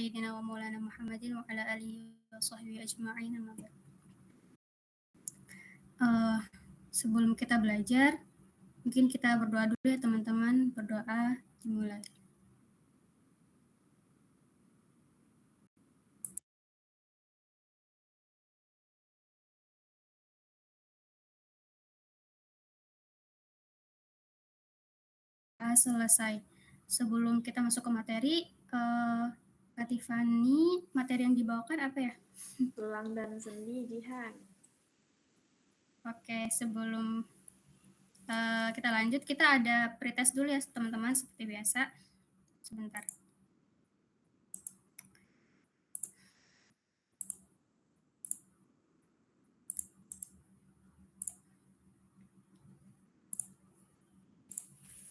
Sayyidina wa maulana Muhammadin wa ala alihi wa sahbihi ajma'in. Sebelum kita belajar, mungkin kita berdoa dulu ya teman-teman. Berdoa dimulai. Selesai. Sebelum kita masuk ke materi, Kak Tiffany, materi yang dibawakan apa ya? Tulang dan sendi, Jihan. Oke, sebelum kita lanjut, kita ada pretest dulu ya teman-teman, seperti biasa. Sebentar.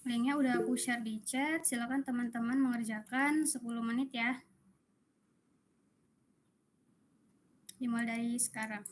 Linknya udah aku share di chat, silakan teman-teman mengerjakan 10 menit ya. Dimulai dari sekarang.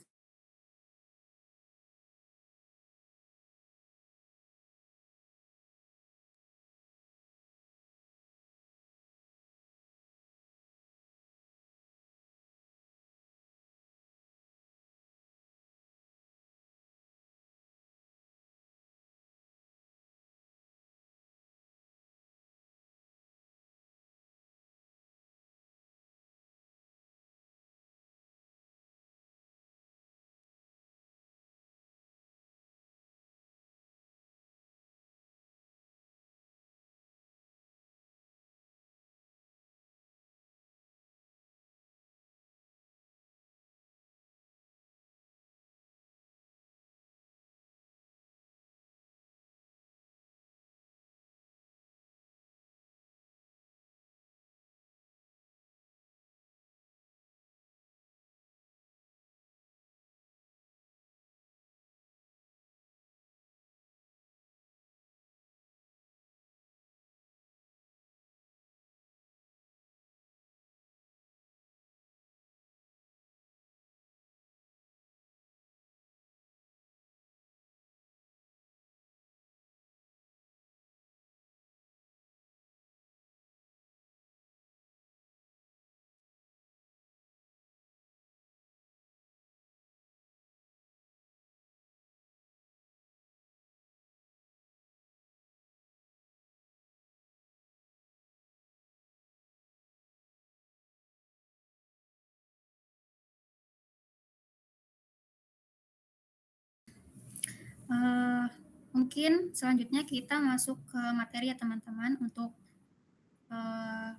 Mungkin selanjutnya kita masuk ke materi ya teman-teman. Untuk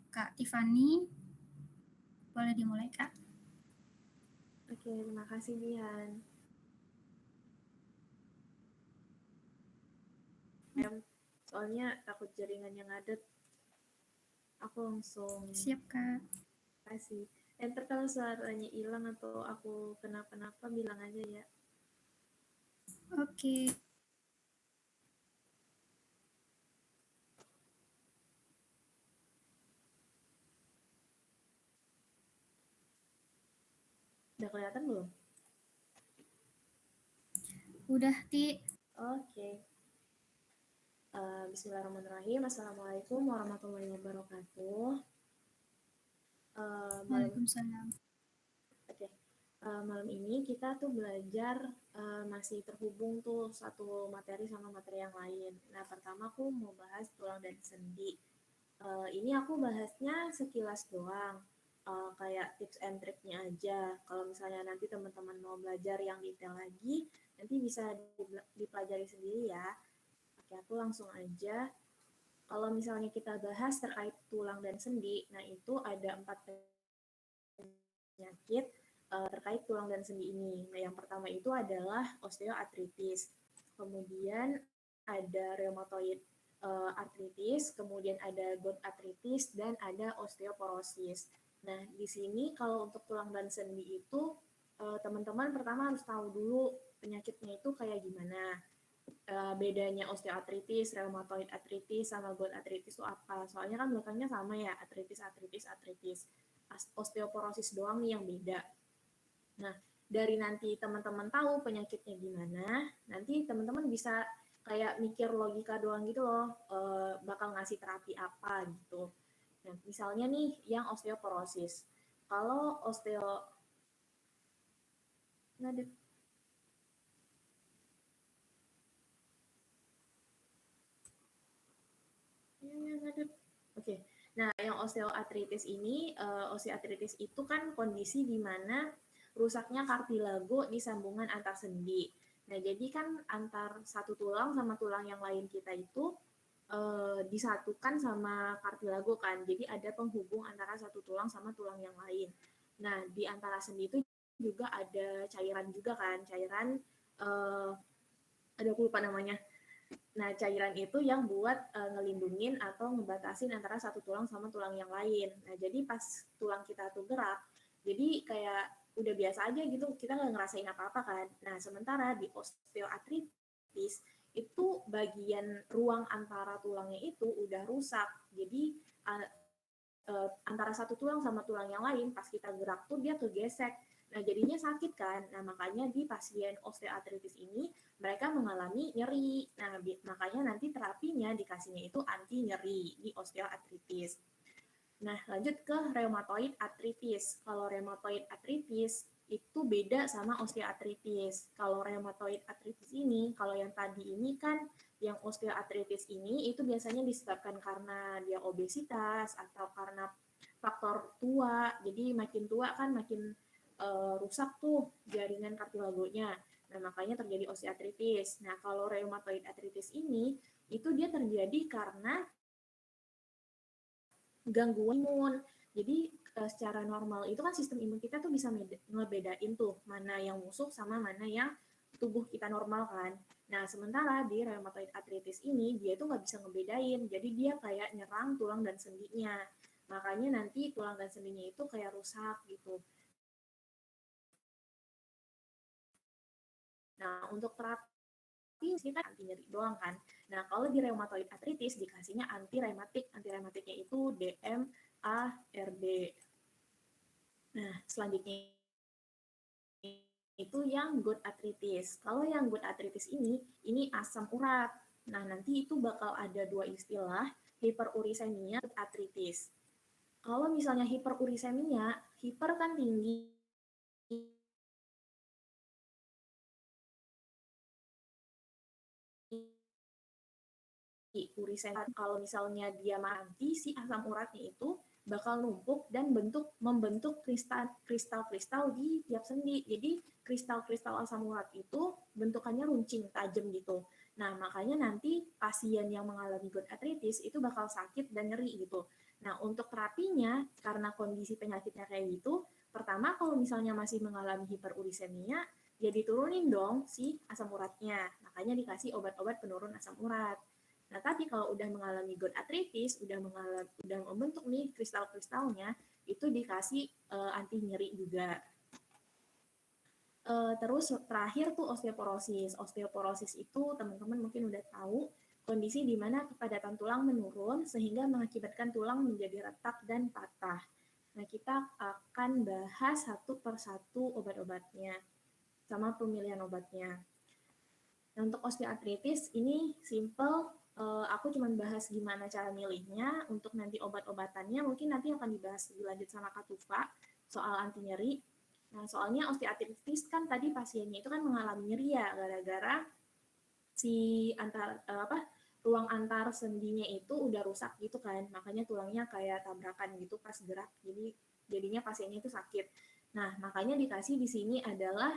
Kak Tiffany, boleh dimulai Kak. Oke, terima kasih Jihan. Soalnya takut jaringannya ngadet. Aku langsung siap Kak. kasih. Enter kalau suaranya hilang atau aku kenapa-napa bilang aja ya. Oke. Udah kelihatan belum? Udah Ti. Oke. Bismillahirrahmanirrahim. Assalamualaikum warahmatullahi wabarakatuh. Waalaikumsalam. Oke. Malam ini kita tuh belajar masih terhubung tuh satu materi sama materi yang lain. Nah, pertama aku mau bahas tulang dan sendi. Ini aku bahasnya sekilas doang, kayak tips and triknya aja. Kalau misalnya nanti teman-teman mau belajar yang detail lagi, nanti bisa dipelajari sendiri ya. Oke, aku langsung aja. Kalau misalnya kita bahas terkait tulang dan sendi, nah itu ada 4 penyakit terkait tulang dan sendi ini. Nah, yang pertama itu adalah osteoartritis. Kemudian ada rheumatoid artritis, kemudian ada gout artritis, dan ada osteoporosis. Nah, di sini kalau untuk tulang dan sendi itu, teman-teman pertama harus tahu dulu penyakitnya itu kayak gimana. Bedanya osteoartritis, rheumatoid artritis, sama gout artritis itu apa? Soalnya kan belakangnya sama ya, artritis. Osteoporosis doang nih yang beda. Nah, dari nanti teman-teman tahu penyakitnya gimana, nanti teman-teman bisa kayak mikir logika doang gitu loh, bakal ngasih terapi apa gitu. Nah, misalnya nih yang osteoporosis. Kalau ngadep. Oke. Nah, yang osteoartritis ini, osteoartritis itu kan kondisi di mana rusaknya kartilago di sambungan antar sendi. Nah, jadi kan antar satu tulang sama tulang yang lain kita itu disatukan sama kartilago kan. Jadi ada penghubung antara satu tulang sama tulang yang lain. Nah, di antara sendi itu juga ada cairan juga kan, cairan ada aku lupa namanya. Nah, cairan itu yang buat ngelindungin atau ngebatasin antara satu tulang sama tulang yang lain. Nah, jadi pas tulang kita tuh gerak, jadi kayak udah biasa aja gitu, kita nggak ngerasain apa-apa kan. Nah, sementara di osteoartritis itu bagian ruang antara tulangnya itu udah rusak. Jadi antara satu tulang sama tulang yang lain pas kita gerak tuh dia kegesek. Nah, jadinya sakit kan. Nah, makanya di pasien osteoartritis ini mereka mengalami nyeri. Nah, makanya nanti terapinya dikasihnya itu anti nyeri di osteoartritis. Nah, lanjut ke rheumatoid arthritis. Kalau rheumatoid arthritis itu beda sama osteoartritis. Kalau rheumatoid arthritis ini, kalau yang tadi ini kan yang osteoartritis ini itu biasanya disebabkan karena dia obesitas atau karena faktor tua. Jadi makin tua kan makin rusak tuh jaringan kartilagonya. Nah, makanya terjadi osteoartritis. Nah, kalau rheumatoid arthritis ini itu dia terjadi karena gangguan imun. Jadi secara normal itu kan sistem imun kita tuh bisa ngebedain tuh mana yang musuh sama mana yang tubuh kita normal kan. Nah, sementara di rheumatoid arthritis ini dia tuh nggak bisa ngebedain. Jadi dia kayak nyerang tulang dan sendinya. Makanya nanti tulang dan sendinya itu kayak rusak gitu. Nah, untuk terapi ini kan anti nyeri doang kan. Nah, kalau di rheumatoid arthritis dikasihnya anti rematik. Anti rematiknya itu DMARD. Nah, selanjutnya itu yang gout arthritis. Kalau yang gout arthritis ini asam urat. Nah, nanti itu bakal ada dua istilah, hiperurisemia, gout arthritis. Kalau misalnya hiperurisemia, hiper kan tinggi, urisemia. Kalau misalnya dia mati, si asam uratnya itu bakal numpuk dan membentuk kristal-kristal di tiap sendi. Jadi kristal-kristal asam urat itu bentukannya runcing, tajam gitu. Nah, makanya nanti pasien yang mengalami gout arthritis itu bakal sakit dan nyeri gitu. Nah, untuk terapinya, karena kondisi penyakitnya kayak gitu, pertama kalau misalnya masih mengalami hiperurisemia, ya diturunin dong si asam uratnya. Makanya dikasih obat-obat penurun asam urat. Nah, tapi kalau udah mengalami gout arthritis, udah membentuk nih kristal-kristalnya, itu dikasih anti nyeri juga. Terus terakhir tuh osteoporosis. Osteoporosis itu teman-teman mungkin udah tahu kondisi di mana kepadatan tulang menurun sehingga mengakibatkan tulang menjadi retak dan patah. Nah, kita akan bahas satu persatu obat-obatnya sama pemilihan obatnya. Nah, untuk osteoartritis ini simple, aku cuma bahas gimana cara milihnya. Untuk nanti obat-obatannya mungkin nanti akan dibahas lebih lanjut sama Kak Tufa soal anti nyeri. Nah, soalnya osteoartritis kan tadi pasiennya itu kan mengalami nyeri ya gara-gara si ruang antar sendinya itu udah rusak gitu kan. Makanya tulangnya kayak tabrakan gitu pas gerak. Jadi jadinya pasiennya itu sakit. Nah, makanya dikasih di sini adalah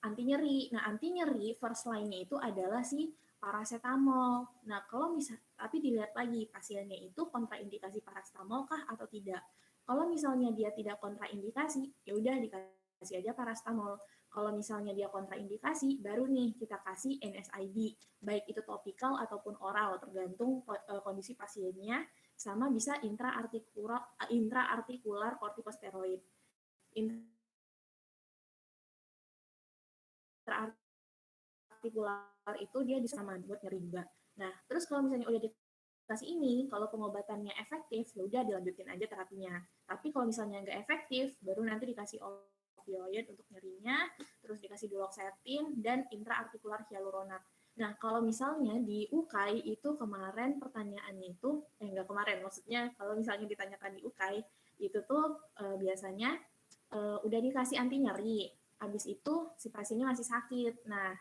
anti nyeri. Nah, anti nyeri first line-nya itu adalah si paracetamol. Nah, kalau tapi dilihat lagi pasiennya itu kontraindikasi paracetamol kah atau tidak. Kalau misalnya dia tidak kontraindikasi, ya udah dikasih aja paracetamol. Kalau misalnya dia kontraindikasi, baru nih kita kasih NSAID, baik itu topikal ataupun oral, tergantung kondisi pasiennya, sama bisa intraartikular kortikosteroid. Intraartikular itu dia bisa buat nyeri juga. Nah, terus kalau misalnya udah dikasih ini, kalau pengobatannya efektif, ya udah dilanjutin aja terapinya. Tapi kalau misalnya nggak efektif, baru nanti dikasih opioid untuk nyerinya, terus dikasih duloxetin dan intraartikular hyaluronat. Nah, kalau misalnya di UKAI itu kemarin pertanyaannya itu, enggak kemarin, maksudnya kalau misalnya ditanyakan di UKAI, itu tuh biasanya udah dikasih anti nyeri, habis itu si pasiennya masih sakit. Nah,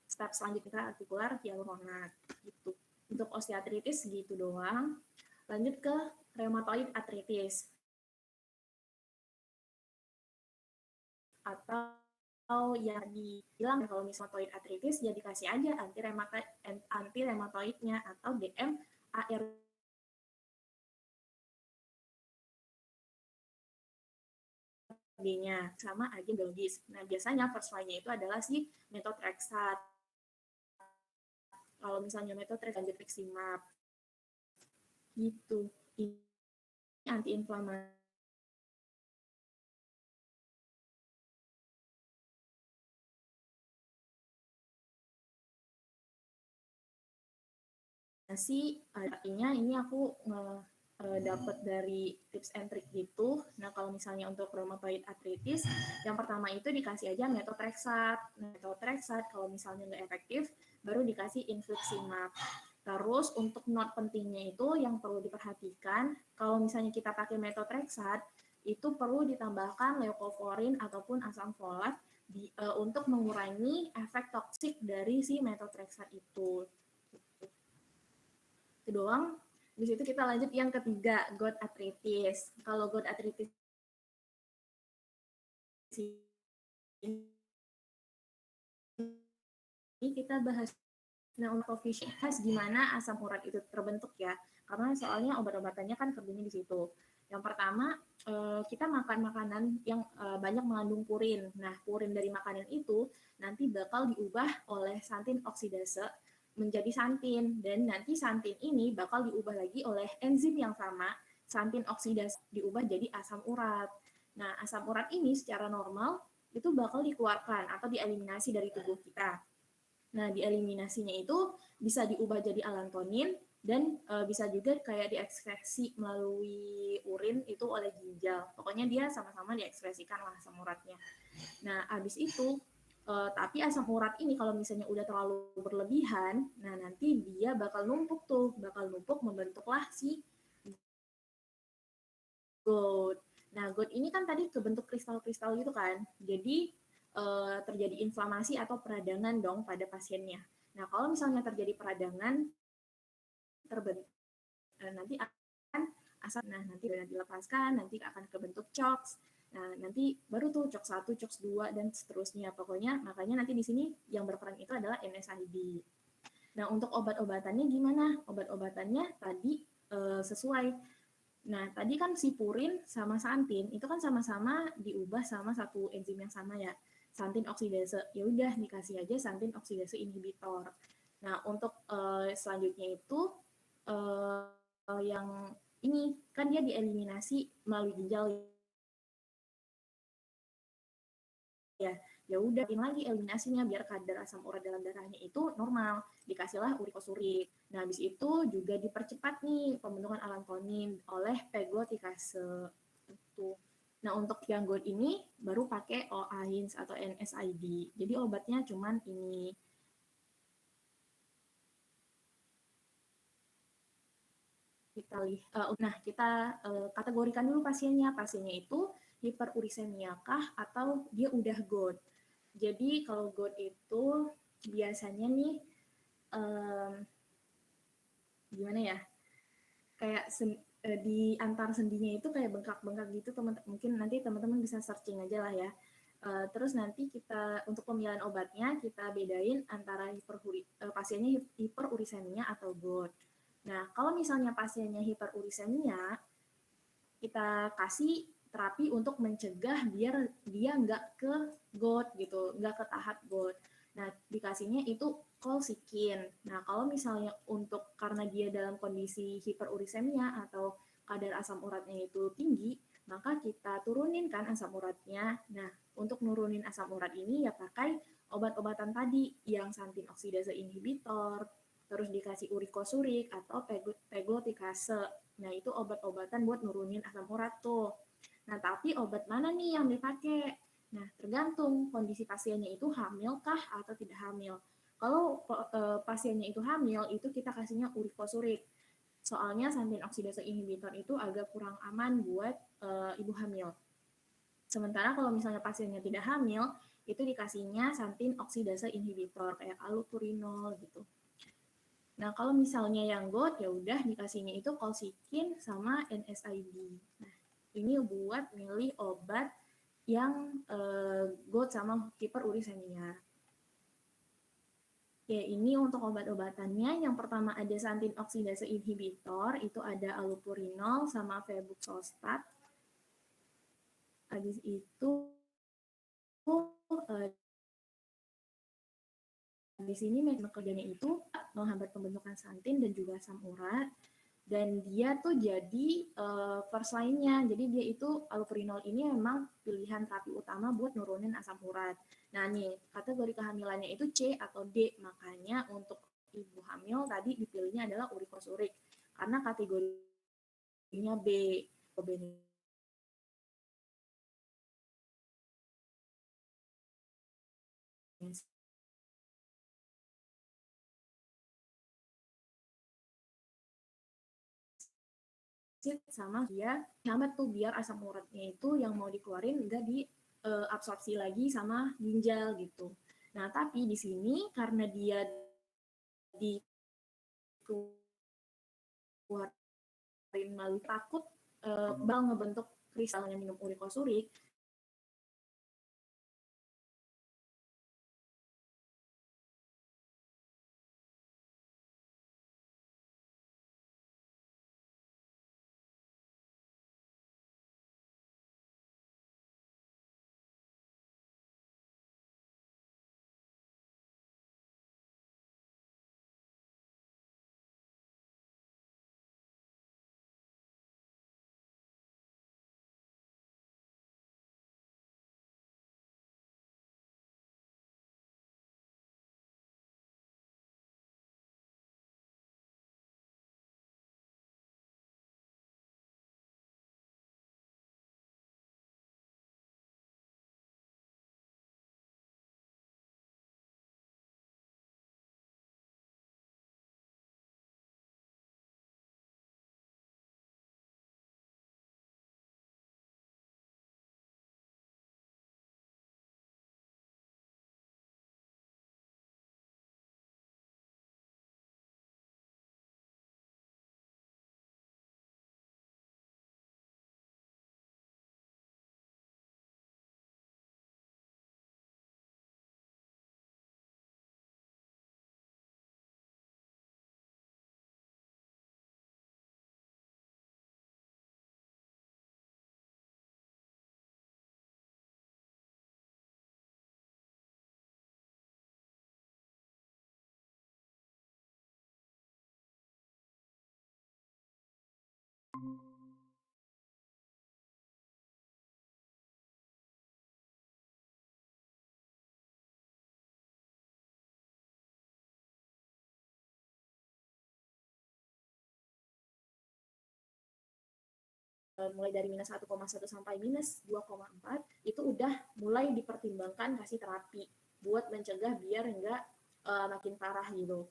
step selanjutnya artikular hyaluronat gitu. Untuk osteoartritis gitu doang. Lanjut ke rheumatoid arthritis atau yang dibilang kalau misalnya rheumatoid arthritis ya dikasih aja anti rheumatoidnya atau DM ARB-nya sama agen biologis. Nah, biasanya first line-nya itu adalah si methotrexate. Kalau misalnya methotrexate lanjut rituximab gitu. Ini anti-inflamasi. Artinya ini aku dapat dari tips and trick gitu. Nah, kalau misalnya untuk rheumatoid arthritis, yang pertama itu dikasih aja methotrexate. Methotrexate kalau misalnya nggak efektif, baru dikasih infliximab. Terus untuk not pentingnya itu yang perlu diperhatikan, kalau misalnya kita pakai methotrexate, itu perlu ditambahkan leukovorin ataupun asam folat untuk mengurangi efek toksik dari si methotrexate itu. Itu doang. Di situ kita lanjut yang ketiga, gout arthritis. Kalau gout arthritis ini kita bahas. Nah, untuk khas gimana asam urat itu terbentuk ya. Karena soalnya obat-obatannya kan kerjanya di situ. Yang pertama, kita makan makanan yang banyak mengandung purin. Nah, purin dari makanan itu nanti bakal diubah oleh santin oksidase menjadi santin. Dan nanti santin ini bakal diubah lagi oleh enzim yang sama, santin oksidase diubah jadi asam urat. Nah, asam urat ini secara normal itu bakal dikeluarkan atau dieliminasi dari tubuh kita. Nah, dieliminasinya itu bisa diubah jadi alantonin dan bisa juga kayak diekskresi melalui urin itu oleh ginjal. Pokoknya dia sama-sama diekskresikan lah asam uratnya. Nah, habis itu tapi asam urat ini kalau misalnya udah terlalu berlebihan, nah nanti dia bakal numpuk membentuklah si gout. Nah, gout ini kan tadi kebentuk kristal-kristal gitu kan. Jadi terjadi inflamasi atau peradangan dong pada pasiennya. Nah, kalau misalnya terjadi peradangan, nanti akan nanti udah dilepaskan, nanti akan kebentuk CHOX. Nah, nanti baru tuh CHOX 1, CHOX 2, dan seterusnya. Pokoknya, makanya nanti di sini yang berperan itu adalah NSAID. Nah, untuk obat-obatannya gimana? Obat-obatannya tadi sesuai. Nah, tadi kan si purin sama santin itu kan sama-sama diubah sama satu enzim yang sama ya, santin oksidase. Ya udah dikasih aja santin oksidase inhibitor. Nah, untuk selanjutnya itu yang ini kan dia dieliminasi melalui ginjal ya. Ya udah lagi eliminasinya biar kadar asam urat dalam darahnya itu normal, dikasihlah urikosurik. Nah, habis itu juga dipercepat nih pembentukan alantonin oleh peglotikase itu. Nah, untuk yang gout ini baru pakai OAHINS atau NSAID. Jadi obatnya cuman ini. Kita kategorikan dulu pasiennya. Pasiennya itu hiperurisemia kah atau dia udah gout. Jadi kalau gout itu biasanya nih gimana ya? Kayak di antar sendinya itu kayak bengkak-bengkak gitu, mungkin nanti teman-teman bisa searching aja lah ya. Terus nanti kita untuk pemilihan obatnya kita bedain antara pasiennya hiperurisemia atau gout. Nah, kalau misalnya pasiennya hiperurisemia, kita kasih terapi untuk mencegah biar dia nggak ke gout gitu, nggak ke tahap gout. Nah, dikasihnya itu kolsikin. Nah, kalau misalnya untuk karena dia dalam kondisi hiperurisemia atau kadar asam uratnya itu tinggi, maka kita turunin kan asam uratnya. Nah, untuk nurunin asam urat ini ya pakai obat-obatan tadi yang santin oksidase inhibitor, terus dikasih urikosurik atau peglotikase. Nah, itu obat-obatan buat nurunin asam urat tuh. Nah, tapi obat mana nih yang dipakai? Nah, tergantung kondisi pasiennya itu hamil kah atau tidak hamil. Kalau pasiennya itu hamil, itu kita kasihnya urikosurik. Soalnya santin oksidase inhibitor itu agak kurang aman buat ibu hamil. Sementara kalau misalnya pasiennya tidak hamil, itu dikasihnya santin oksidase inhibitor kayak allopurinol gitu. Nah, kalau misalnya yang GOT ya udah dikasihnya itu colchicine sama NSAID. Nah, ini buat milih obat yang GOT sama hiperurisemia. Oke, ini untuk obat-obatannya. Yang pertama ada santin oksidase inhibitor, itu ada allopurinol sama febuxostat. Habis itu di sini mekanisme kerjanya itu menghambat pembentukan santin dan juga asam urat. Dan dia tuh jadi first line-nya. Jadi dia itu allopurinol ini memang pilihan terapi utama buat nurunin asam urat. Nah nih, kategori kehamilannya itu C atau D. Makanya untuk ibu hamil tadi dipilihnya adalah urikosurik. Karena kategorinya B. Sama dia hambat tuh biar asam uratnya itu yang mau dikeluarin enggak diabsorpsi lagi sama ginjal gitu. Nah, tapi di sini karena dia dikeluarin melalui takut bakal ngebentuk kristalnya minum urikosurik. Mulai dari minus 1,1 sampai minus 2,4 itu udah mulai dipertimbangkan kasih terapi buat mencegah biar enggak makin parah gitu.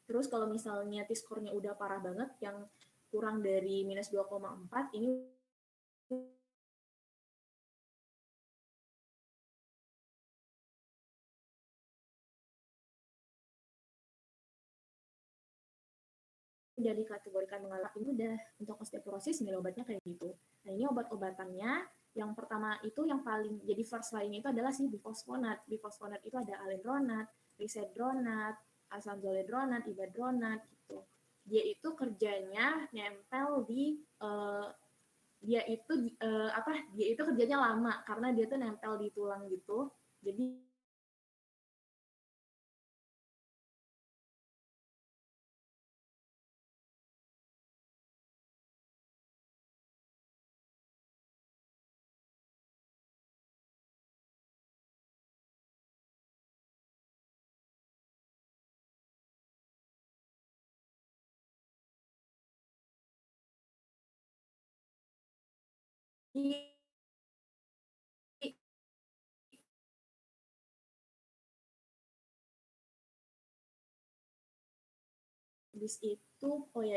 Terus kalau misalnya T-score-nya udah parah banget yang kurang dari minus 2,4 ini udah dikategorikan mengalami ini udah untuk osteoporosis nilai obatnya kayak gitu. Nah ini obat-obatannya yang pertama itu yang paling jadi first line itu adalah si bifosfonat. Bifosfonat itu ada alendronat, risedronat, asanzoledronat, ibadronat gitu. Dia itu kerjanya nempel di dia itu dia itu kerjanya lama karena dia tuh nempel di tulang gitu. Jadi Habis itu,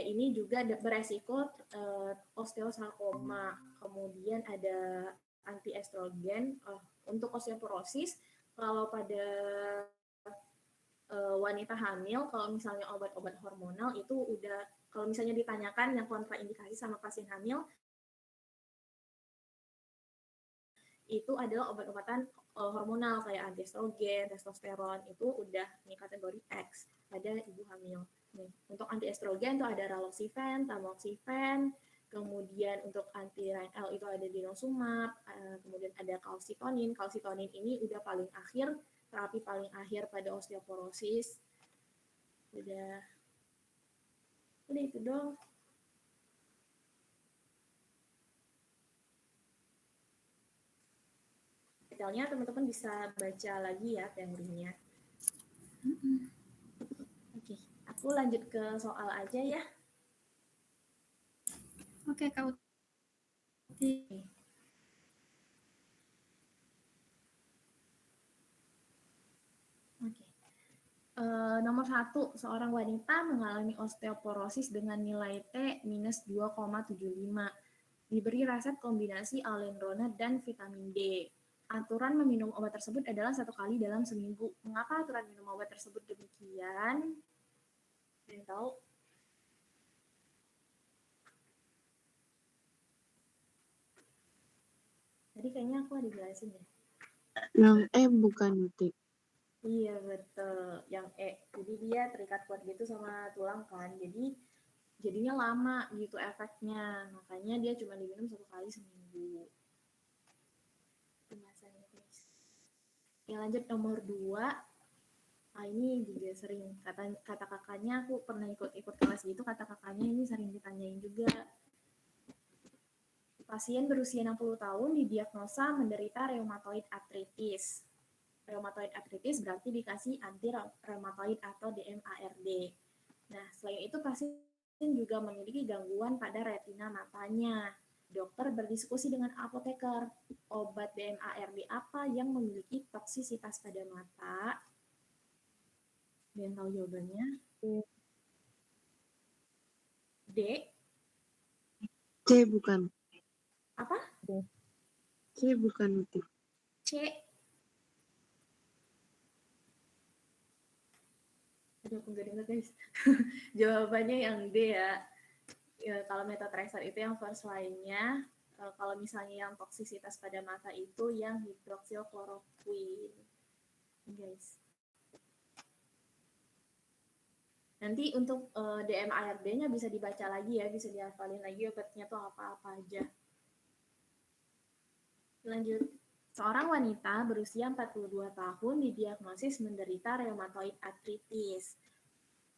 ini juga beresiko osteosarkoma. Kemudian ada antiestrogen. Untuk osteoporosis, kalau pada wanita hamil, kalau misalnya obat-obat hormonal itu udah, kalau misalnya ditanyakan yang kontraindikasi sama pasien hamil, itu adalah obat-obatan hormonal kayak antiestrogen, testosteron, itu udah di kategori X pada ibu hamil. Nih, untuk antiestrogen itu ada raloxifene, tamoxifen, kemudian untuk anti-RNL itu ada denosumab, kemudian ada kalsitonin. Kalsitonin ini udah paling akhir, terapi paling akhir pada osteoporosis. Udah itu dong. Detailnya teman-teman bisa baca lagi ya teorinya. Oke, aku lanjut ke soal aja ya. Oke, Kak Uti. Oke. Nomor 1, seorang wanita mengalami osteoporosis dengan nilai T minus 2,75. Diberi resep kombinasi alendronat dan vitamin D. Aturan meminum obat tersebut adalah 1 kali dalam seminggu. Mengapa aturan minum obat tersebut demikian? Ada yang tahu? Tadi kayaknya aku ada jelasin ya. Yang E bukan Uti. Iya betul, yang E. Jadi dia terikat kuat gitu sama tulang kan. Jadinya lama gitu efeknya. Makanya dia cuma diminum 1 kali seminggu. Pembahasannya guys. Ya lanjut nomor 2. Ini juga sering kata kakaknya, aku pernah ikut kelas gitu, kata kakaknya ini sering ditanyain juga. Pasien berusia 60 tahun didiagnosa menderita rheumatoid arthritis. Rheumatoid arthritis berarti dikasih anti rheumatoid atau DMARD. Nah, selain itu pasien juga memiliki gangguan pada retina matanya. Dokter berdiskusi dengan apoteker, obat DMARD apa yang memiliki toksisitas pada mata? Dan tahu jawabannya? D. C bukan. Apa? C bukan Uti. C. Aduh, aku nggak dengar guys. Jawabannya yang D ya. Kalau methotrexate itu yang first line-nya. Kalau misalnya yang toksisitas pada mata itu yang hidroksilkloroquine. Guys. Nanti untuk DMARD-nya bisa dibaca lagi ya, bisa dihafalin lagi obatnya tuh apa-apa aja. Lanjut. Seorang wanita berusia 42 tahun didiagnosis menderita rheumatoid arthritis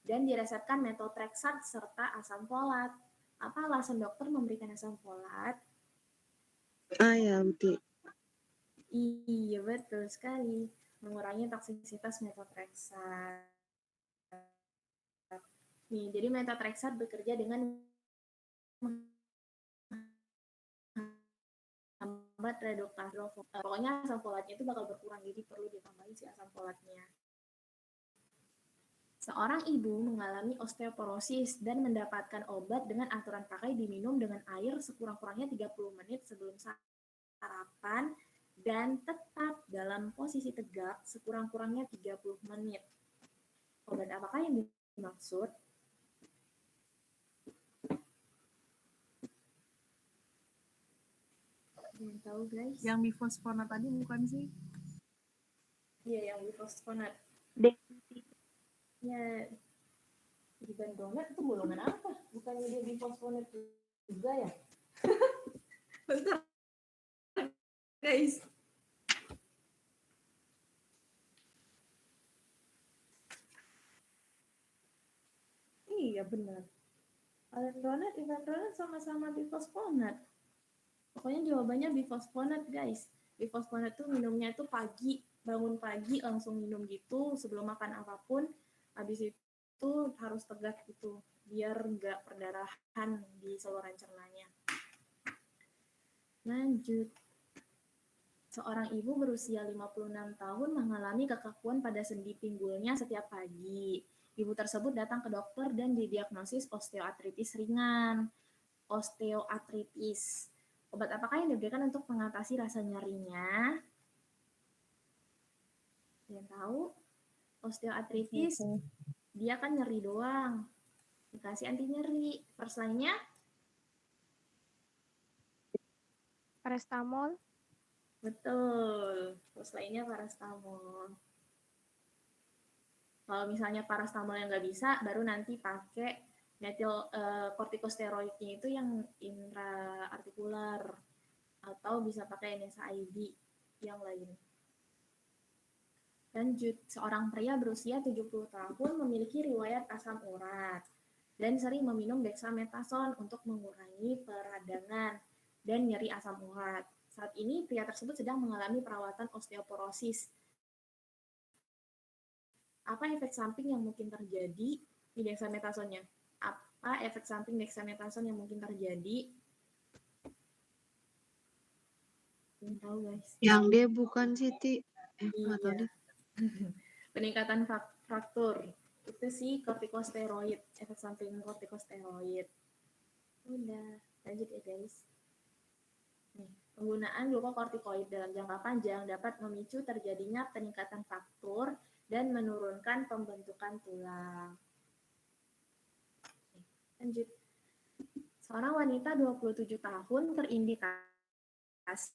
dan diresepkan methotrexate serta asam folat. Apa alasan dokter memberikan asam folat? Ya Uti. Iya betul sekali, mengurangi toksisitas methotrexate. Nih, jadi methotrexate bekerja dengan menghambat reduktase. Pokoknya asam folatnya itu bakal berkurang, jadi perlu ditambahin si asam folatnya. Seorang ibu mengalami osteoporosis dan mendapatkan obat dengan aturan pakai diminum dengan air sekurang-kurangnya 30 menit sebelum sarapan dan tetap dalam posisi tegak sekurang-kurangnya 30 menit. Obat apakah yang dimaksud? Yang tahu guys? Yang bifosfonat tadi bukan sih? Iya, yang bifosfonat. D. Ya, dibandongan itu golongan apa? Bukannya dia bifosfonat juga ya? Bentar, guys. Iya benar. Alendronat, ivandronat sama-sama bifosfonat. Pokoknya jawabannya bifosfonat guys. Bifosfonat tuh minumnya tuh pagi, bangun pagi langsung minum gitu sebelum makan apapun. Habis itu harus tegak gitu biar nggak perdarahan di saluran cernanya. Lanjut. Seorang ibu berusia 56 tahun mengalami kekakuan pada sendi pinggulnya setiap pagi. Ibu tersebut datang ke dokter dan didiagnosis osteoartritis ringan. Osteoartritis. Obat apakah yang diberikan untuk mengatasi rasa nyerinya? Yang tahu? Osteoartritis, dia kan nyeri doang. Dikasih anti nyeri. First line-nya? Paracetamol. Betul. First line-nya paracetamol. Kalau misalnya paracetamol yang nggak bisa, baru nanti pakai metil kortikosteroidnya itu yang intraartikular atau bisa pakai NSAID yang lain. Lanjut, seorang pria berusia 70 tahun memiliki riwayat asam urat dan sering meminum dexamethasone untuk mengurangi peradangan dan nyeri asam urat. Saat ini pria tersebut sedang mengalami perawatan osteoporosis. Apa efek samping yang mungkin terjadi di dexamethasone-nya? Apa efek samping dexamethasone yang mungkin terjadi? Belum tahu, guys. Yang D bukan Siti. Iya. Atau D. Peningkatan fraktur. Itu sih kortikosteroid, efek samping kortikosteroid. Udah, lanjut ya guys. Nih, penggunaan glukokortikoid dalam jangka panjang dapat memicu terjadinya peningkatan fraktur dan menurunkan pembentukan tulang. Lanjut. Seorang wanita 27 tahun terindikasi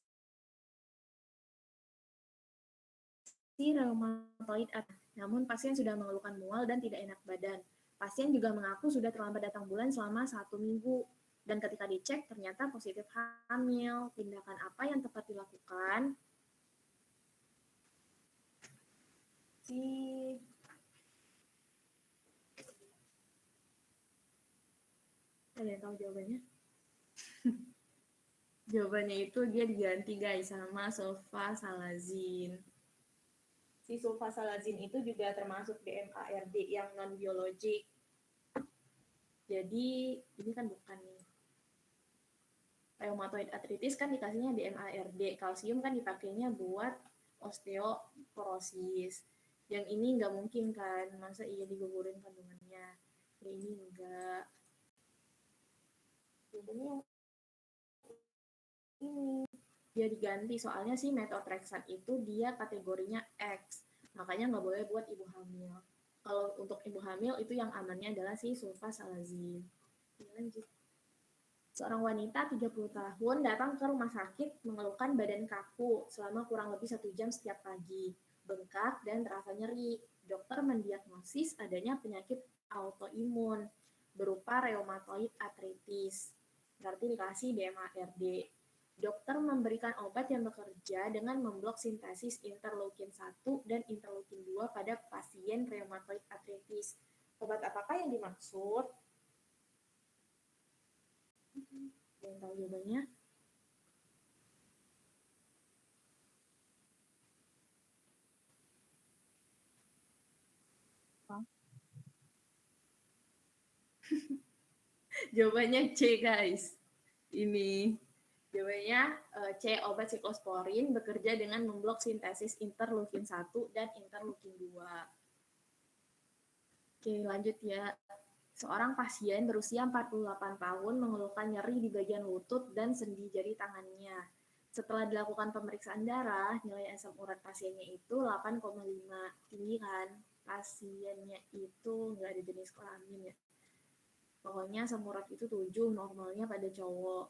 reumatoid artritis. Namun pasien sudah mengeluhkan mual dan tidak enak badan. Pasien juga mengaku sudah terlambat datang bulan selama 1 minggu. Dan ketika dicek ternyata positif hamil. Tindakan apa yang tepat dilakukan? Ada yang tahu jawabannya? Jawabannya itu dia diganti guys sama sulfasalazin. Si sulfasalazin itu juga termasuk DMARD yang non-biologik. Jadi ini kan bukan nih. Reumatoid arthritis kan dikasihnya DMARD. Kalsium kan dipakainya buat osteoporosis. Yang ini nggak mungkin kan, masa iya digugurin kandungannya. Ya ini enggak. Jawabannya ini dia diganti soalnya si methotrexate itu dia kategorinya X, makanya nggak boleh buat ibu hamil. Kalau untuk ibu hamil itu yang amannya adalah si sulfasalazin. Lanjut. Seorang wanita 30 tahun datang ke rumah sakit mengeluhkan badan kaku selama kurang lebih 1 jam setiap pagi, bengkak dan terasa nyeri. Dokter mendiagnosis adanya penyakit autoimun berupa reumatoid arthritis. Berarti dikasih DMARD. Dokter memberikan obat yang bekerja dengan memblok sintesis interleukin 1 dan interleukin 2 pada pasien reumatoid arthritis. Obat apakah yang dimaksud? Yang tahu jawabannya? Jawabannya C guys. Ini jawabannya C, obat siklosporin bekerja dengan memblok sintesis interleukin 1 dan interleukin 2. Oke, lanjut ya. Seorang pasien berusia 48 tahun mengeluhkan nyeri di bagian lutut dan sendi jari tangannya. Setelah dilakukan pemeriksaan darah, nilai asam urat pasiennya itu 8,5. Tinggi kan? Pasiennya itu nggak ada jenis kelamin ya. Pokoknya asam urat itu 7, normalnya pada cowok.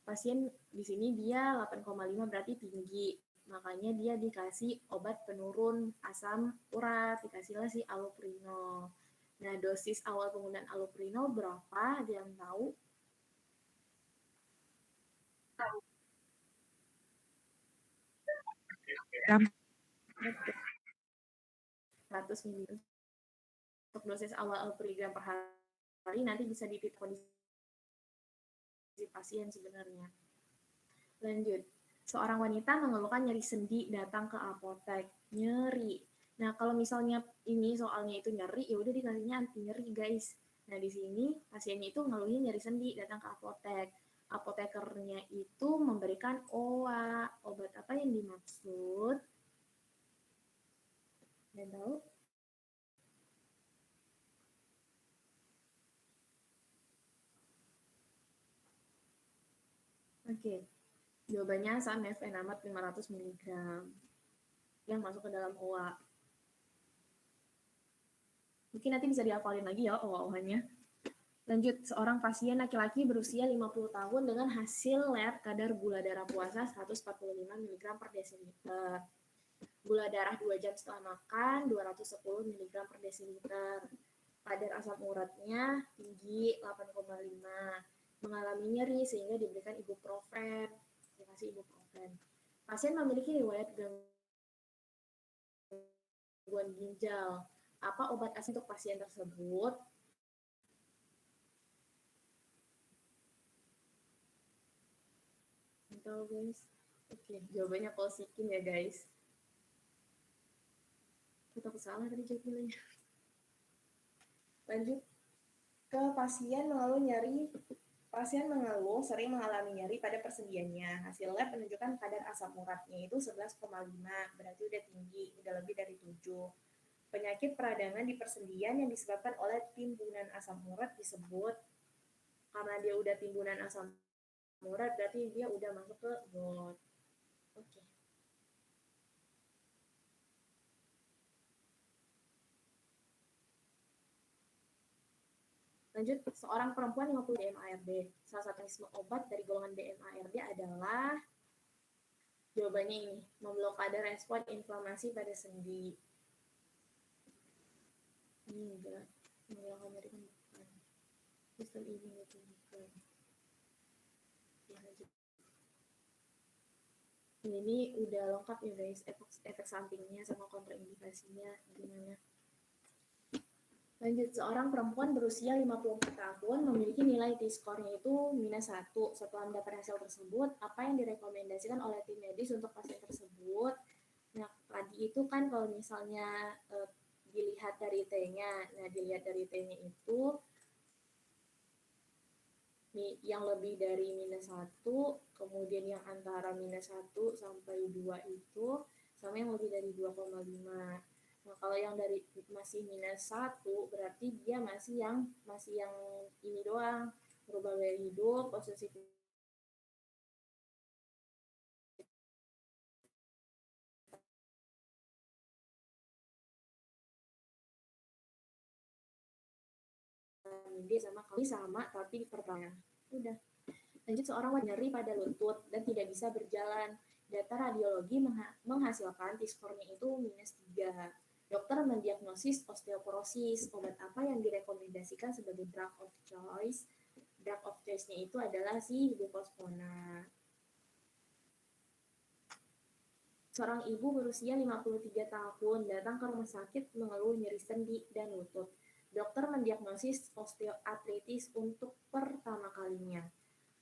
Pasien di sini dia 8,5 berarti tinggi. Makanya dia dikasih obat penurun asam urat, dikasihlah si allopurinol. Nah, dosis awal penggunaan allopurinol berapa? Ada yang tahu? Jam. 100 ml. Untuk dosis awal allopurinol per hari nanti bisa dititik kondisi pasien sebenarnya. Lanjut. Seorang wanita mengeluhkan nyeri sendi datang ke apotek. Nyeri. Nah, kalau misalnya ini soalnya itu nyeri, ya udah dikasihnya anti nyeri, guys. Nah, di sini pasiennya itu ngeluhin nyeri sendi datang ke apotek. Apotekernya itu memberikan OA. Obat apa yang dimaksud? Yang tahu? Oke, jawabannya samefenamat 500 mg yang masuk ke dalam OA. Mungkin nanti bisa dihafalin lagi ya OA-OA-nya. Lanjut, seorang pasien laki-laki berusia 50 tahun dengan hasil lab kadar gula darah puasa 145 mg per desiliter. Gula darah 2 jam setelah makan 210 mg per desiliter. Kadar asam uratnya tinggi 8,5. Mengalami nyeri sehingga diberikan ibuprofen. Dikasih ibuprofen. Pasien memiliki riwayat gangguan ginjal. Apa obat asli untuk pasien tersebut? Tahu guys. Oke, jawabannya kolsikin ya guys. Kita salah tadi jawabnya. Lanjut ke pasien mengeluh sering mengalami nyeri pada persendiannya. Hasil lab menunjukkan kadar asam uratnya itu 11,5, berarti udah tinggi, udah lebih dari 7. Penyakit peradangan di persendian yang disebabkan oleh timbunan asam urat disebut, karena dia udah timbunan asam urat, berarti dia udah masuk ke GOT. Oke. Lanjut, seorang perempuan 50 DMARD. Salah satu mekanisme obat dari golongan DMARD adalah, jawabannya ini, memblokade respon inflamasi pada sendi. Ini enggak, menghilangkan nyeri kan bukan. Sistem ini itu bukan. Ya, lanjut. Ini udah lengkap ya guys, efek sampingnya sama kontraindikasinya gimana. Lanjut, seorang perempuan berusia 54 tahun memiliki nilai T-score-nya itu -1. Setelah mendapat hasil tersebut, apa yang direkomendasikan oleh tim medis untuk pasien tersebut? Nah, tadi itu kan kalau misalnya dilihat dari T-nya, nah dilihat dari T-nya itu yang lebih dari -1, kemudian yang antara -1 sampai 2 itu, sama yang lebih dari 2,5. Nah, kalau yang dari masih -1 berarti dia masih yang ini doang, berubah gaya hidup, posisi dia sama kali sama tapi pertanyaan. Udah. Lanjut, seorang wanita nyeri pada lutut dan tidak bisa berjalan. Data radiologi menghasilkan T-score-nya itu -3. Dokter mendiagnosis osteoporosis. Obat apa yang direkomendasikan sebagai drug of choice? Drug of choice-nya itu adalah si bifosfonat. Seorang ibu berusia 53 tahun datang ke rumah sakit mengeluh nyeri sendi dan lutut. Dokter mendiagnosis osteoartritis untuk pertama kalinya.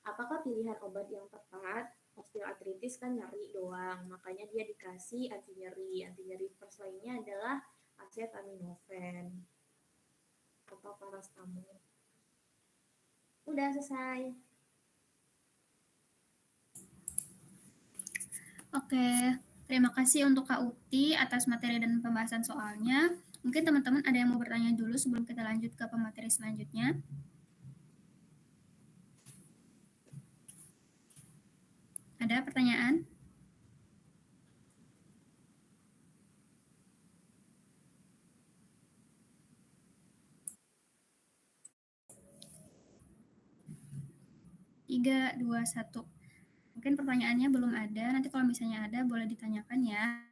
Apakah pilihan obat yang tepat? Osteoartritis kan nyeri doang, makanya dia dikasih anti nyeri. Anti nyeri first line-nya adalah acetaminophen atau paracetamol. Udah selesai. Oke, terima kasih untuk Kak Uti atas materi dan pembahasan soalnya. Mungkin teman-teman ada yang mau bertanya dulu sebelum kita lanjut ke pemateri selanjutnya. Ada pertanyaan? Tiga, dua, satu. Mungkin pertanyaannya belum ada. Nanti kalau misalnya ada, boleh ditanyakan ya.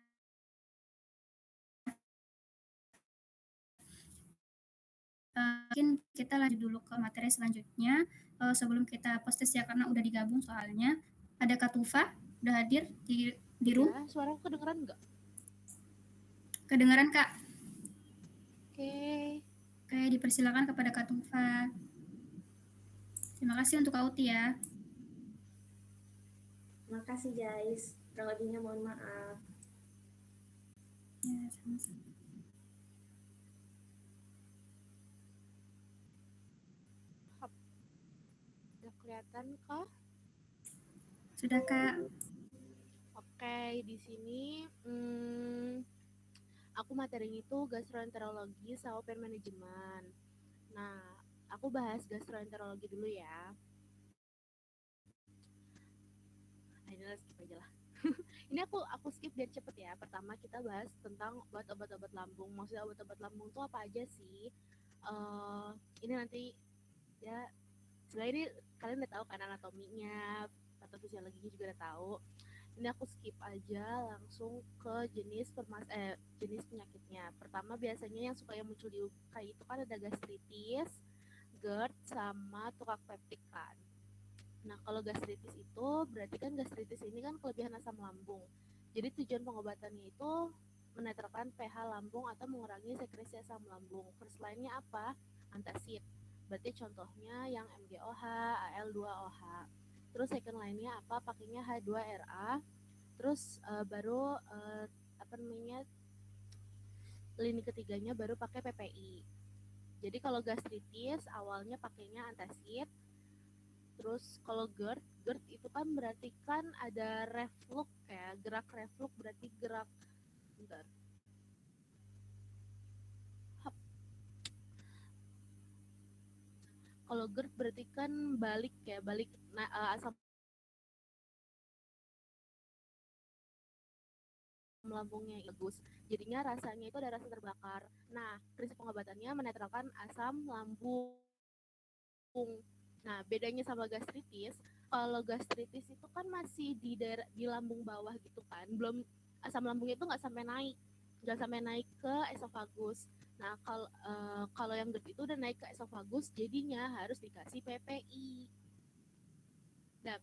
Mungkin kita lanjut dulu ke materi selanjutnya. Sebelum kita postes ya, karena udah digabung soalnya. Ada Kak Tufa, udah hadir di room. Ya, suara aku kedengeran nggak? Kedengaran Kak? Oke. Oke, dipersilakan kepada Kak Tufa. Terima kasih untuk Kak Uti ya. Makasih guys. Kalau lebihnya mohon maaf. Ya, sama-sama. Udah kelihatan kah? Sudah Kak. Oke, di sini aku materinya itu gastroenterologi sama pain management. Nah, aku bahas gastroenterologi dulu ya. ini skip aja lah. Ini aku skip biar cepet ya. Pertama kita bahas tentang obat-obat lambung. Maksudnya obat-obat lambung itu apa aja sih? Ini nanti ya sebenarnya ini kalian udah tahu kan anatominya atau fisiologinya juga udah tahu. Ini aku skip aja langsung ke jenis jenis penyakitnya. Pertama biasanya yang suka yang muncul di UK itu kan ada gastritis, GERD, sama tukak peptik kan. Nah, kalau gastritis itu berarti kan gastritis ini kan kelebihan asam lambung. Jadi tujuan pengobatannya itu menetralkan pH lambung atau mengurangi sekresi asam lambung. First line-nya apa? Antacid. Berarti contohnya yang MgOH, Al2OH. Terus second line-nya apa? Pakainya H2RA. Terus baru lini ketiganya baru pakai PPI. Jadi kalau gastritis awalnya pakainya antacid. Terus kalau GERD itu kan berarti kan ada reflux ya, gerak reflux berarti gerak bentar. Kalau GERD berarti kan balik asam lambungnya bagus. Jadinya rasanya itu ada rasa terbakar. Nah, prinsip pengobatannya menetralkan asam lambung. Nah, bedanya sama gastritis, kalau gastritis itu kan masih di lambung bawah gitu kan, belum asam lambungnya itu nggak sampai naik ke esofagus. Nah, kalau yang GERD itu udah naik ke esofagus, jadinya harus dikasih PPI. Dan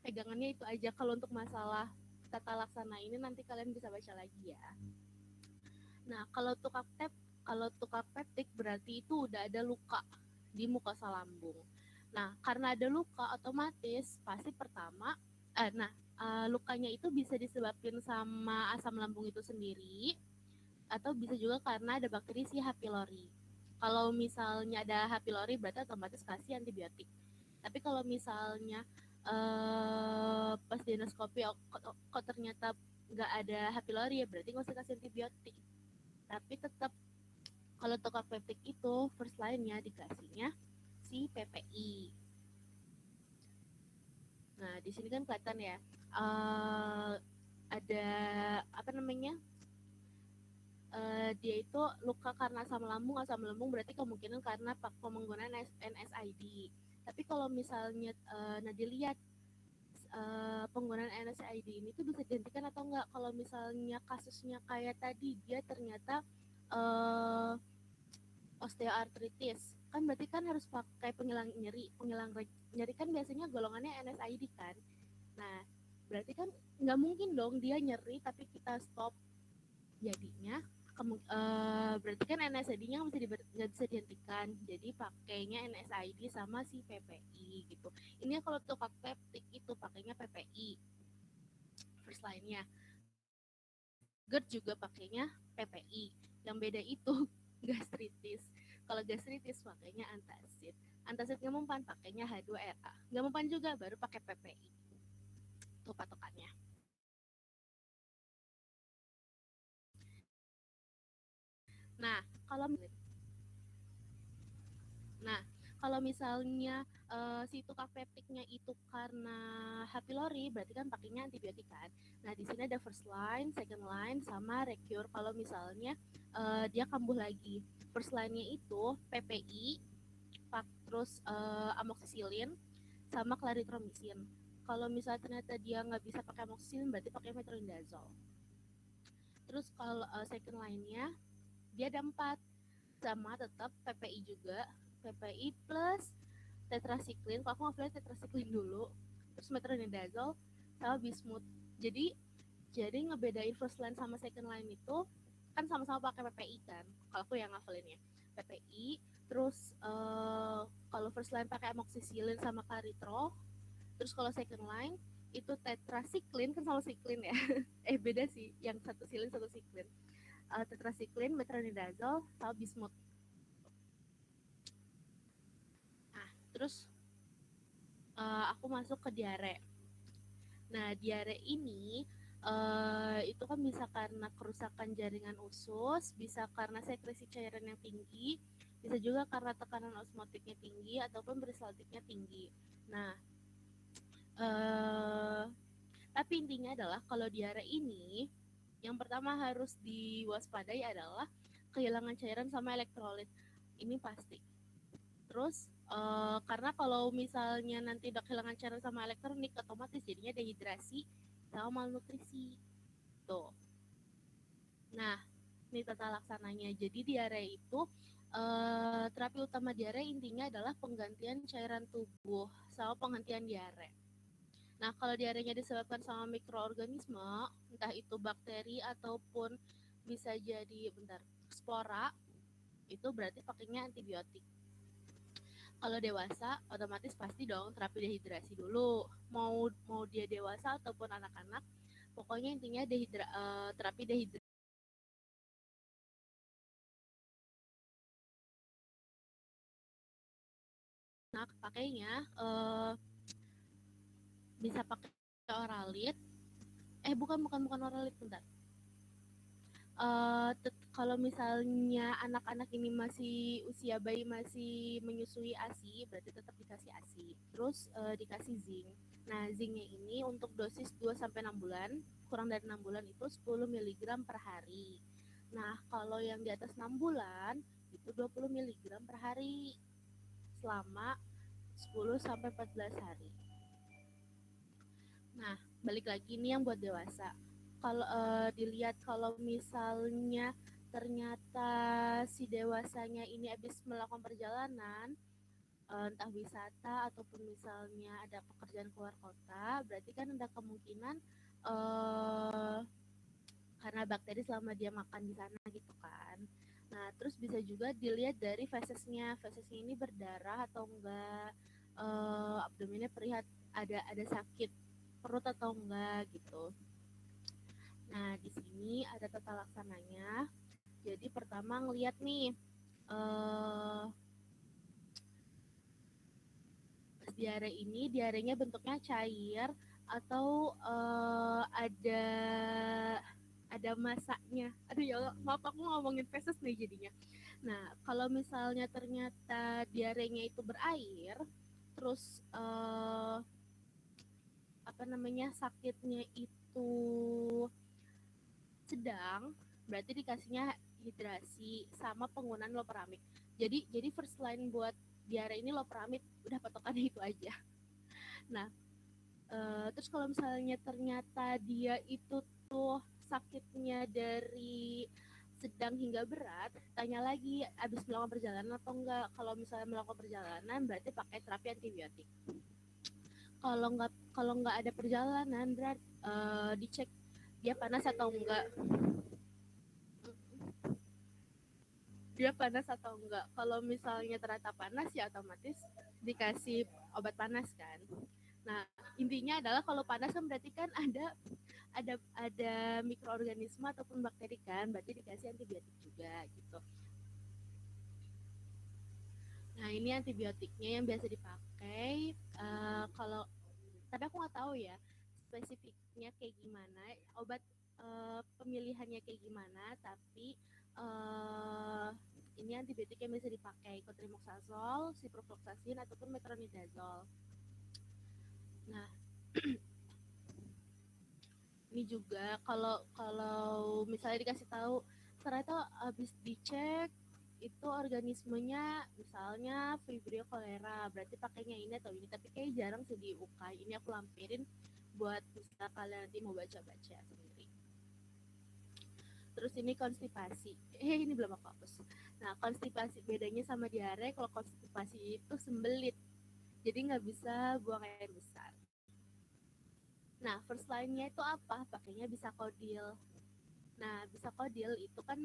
pegangannya itu aja. Kalau untuk masalah tata laksana ini nanti kalian bisa baca lagi ya. Nah, kalau tukak peptik berarti itu udah ada luka di mukosa lambung. Nah, karena ada luka otomatis pasti pertama lukanya itu bisa disebabkan sama asam lambung itu sendiri atau bisa juga karena ada bakteri si H. pylori. Kalau misalnya ada H. pylori berarti otomatis kasih antibiotik. Tapi kalau misalnya pas di endoskopi kok ternyata nggak ada H. pylori ya berarti nggak usah kasih antibiotik. Tapi tetap kalau tukak peptik itu first line-nya dikasihnya si PPI. Nah, di sini kan kelihatan ya ada dia itu luka karena asam lambung berarti kemungkinan karena penggunaan NSAID. Tapi kalau misalnya Nadia lihat penggunaan NSAID ini tuh bisa dihentikan atau enggak kalau misalnya kasusnya kayak tadi dia ternyata osteoartritis, kan berarti kan harus pakai penghilang nyeri kan biasanya golongannya NSAID kan. Nah, berarti kan nggak mungkin dong dia nyeri tapi kita stop. Jadinya berarti kan NSAID-nya nggak bisa dihentikan. Jadi pakainya NSAID sama si PPI gitu. Ini kalau tukak peptik itu pakainya PPI first line-nya. GERD juga pakainya PPI. Yang beda itu gastritis. Kalau gastritis pakainya antacid. Antacid nggak mempan pakainya H2RA. Nggak mempan juga baru pakai PPI. Itu patokannya. Nah, kalau misalnya si tukak peptiknya itu karena H. pylori berarti kan pakainya antibiotik kan. Nah, di sini ada first line, second line sama recure kalau misalnya dia kambuh lagi. First line-nya itu PPI, terus amoxicillin sama clarithromycin. Kalau misalnya ternyata dia nggak bisa pakai amoxicillin berarti pakai metronidazole. Terus kalau second line-nya dia ada 4 sama tetap PPI juga, PPI plus tetracycline. Kalau aku nggak tetracycline dulu, terus metronidazole sama bismuth. Jadi ngebedain first line sama second line itu kan sama-sama pakai PPI kan. Kalau aku yang ngafalinnya PPI, terus kalau first line pakai amoxicillin sama clarithrol, terus kalau second line itu tetracycline kan sama cycline ya. Beda sih, yang satu silin satu cycline. Tetracycline, metronidazole, sama bismuth. Nah, terus aku masuk ke diare. Nah, diare ini itu kan bisa karena kerusakan jaringan usus, bisa karena sekresi cairan yang tinggi, bisa juga karena tekanan osmotiknya tinggi ataupun peristaltiknya tinggi. Nah, Tapi intinya adalah kalau diare ini yang pertama harus diwaspadai adalah kehilangan cairan sama elektrolit. Ini pasti. Terus karena kalau misalnya nanti udah kehilangan cairan sama elektrolit, otomatis jadinya dehidrasi sama malnutrisi. Tuh. Nah, ini tata laksananya. Jadi diare itu terapi utama diare intinya adalah penggantian cairan tubuh sama penghentian diare. Nah, kalau diarenya disebabkan sama mikroorganisme, entah itu bakteri ataupun bisa jadi spora, itu berarti pakainya antibiotik. Kalau dewasa, otomatis pasti dong terapi dehidrasi dulu. Mau dia dewasa ataupun anak-anak, pokoknya intinya terapi dehidrasi. Nah, pakainya bisa pakai oralit. Bukan oralit, bentar. Kalau misalnya anak-anak ini masih usia bayi masih menyusui ASI, berarti tetap dikasih ASI. Terus dikasih zinc. Nah, zincnya ini untuk dosis 2-6 bulan, kurang dari 6 bulan itu 10 mg per hari. Nah, kalau yang di atas 6 bulan itu 20 mg per hari selama 10-14 hari. Nah, balik lagi nih yang buat dewasa. Kalau dilihat kalau misalnya ternyata si dewasanya ini habis melakukan perjalanan, entah wisata ataupun misalnya ada pekerjaan keluar kota, berarti kan ada kemungkinan karena bakteri selama dia makan di sana gitu kan. Nah, terus bisa juga dilihat dari fesesnya ini berdarah atau enggak, abdomennya perih, ada sakit perut atau enggak gitu. Nah, di sini ada tata laksananya. Jadi pertama ngelihat nih diarenya bentuknya cair atau ada masaknya. Aduh ya, maaf aku ngomongin feses nih jadinya. Nah, kalau misalnya ternyata diarenya itu berair, terus sakitnya itu sedang, berarti dikasihnya hidrasi sama penggunaan loperamid. Jadi first line buat diare ini loperamid, udah patokannya itu aja. Nah, terus kalau misalnya ternyata dia itu tuh sakitnya dari sedang hingga berat, tanya lagi habis melakukan perjalanan atau enggak. Kalau misalnya melakukan perjalanan berarti pakai terapi antibiotik. Kalau nggak ada perjalanan, berarti dicek dia panas atau enggak. Kalau misalnya ternyata panas ya otomatis dikasih obat panas kan. Nah, intinya adalah kalau panas kan berarti kan ada mikroorganisme ataupun bakteri kan, berarti dikasih antibiotik juga gitu. Nah, ini antibiotiknya yang biasa dipakai. Tapi aku nggak tahu ya spesifiknya kayak gimana, obat pemilihannya kayak gimana, tapi ini antibiotik yang bisa dipakai cotrimoxazole, ciprofloxacin ataupun metronidazole. Nah, ini juga kalau misalnya dikasih tahu ternyata habis dicek itu organismenya misalnya Vibrio cholera, berarti pakainya ini atau ini, tapi kayak jarang sih di UKAI. Ini aku lampirin buat bisa kalian nanti mau baca-baca sendiri. Terus ini konstipasi. Ini belum aku hapus. Nah, konstipasi bedanya sama diare, kalau konstipasi itu sembelit. Jadi nggak bisa buang air besar. Nah, first line-nya itu apa? Pakainya Bisakodil. Nah, Bisakodil itu kan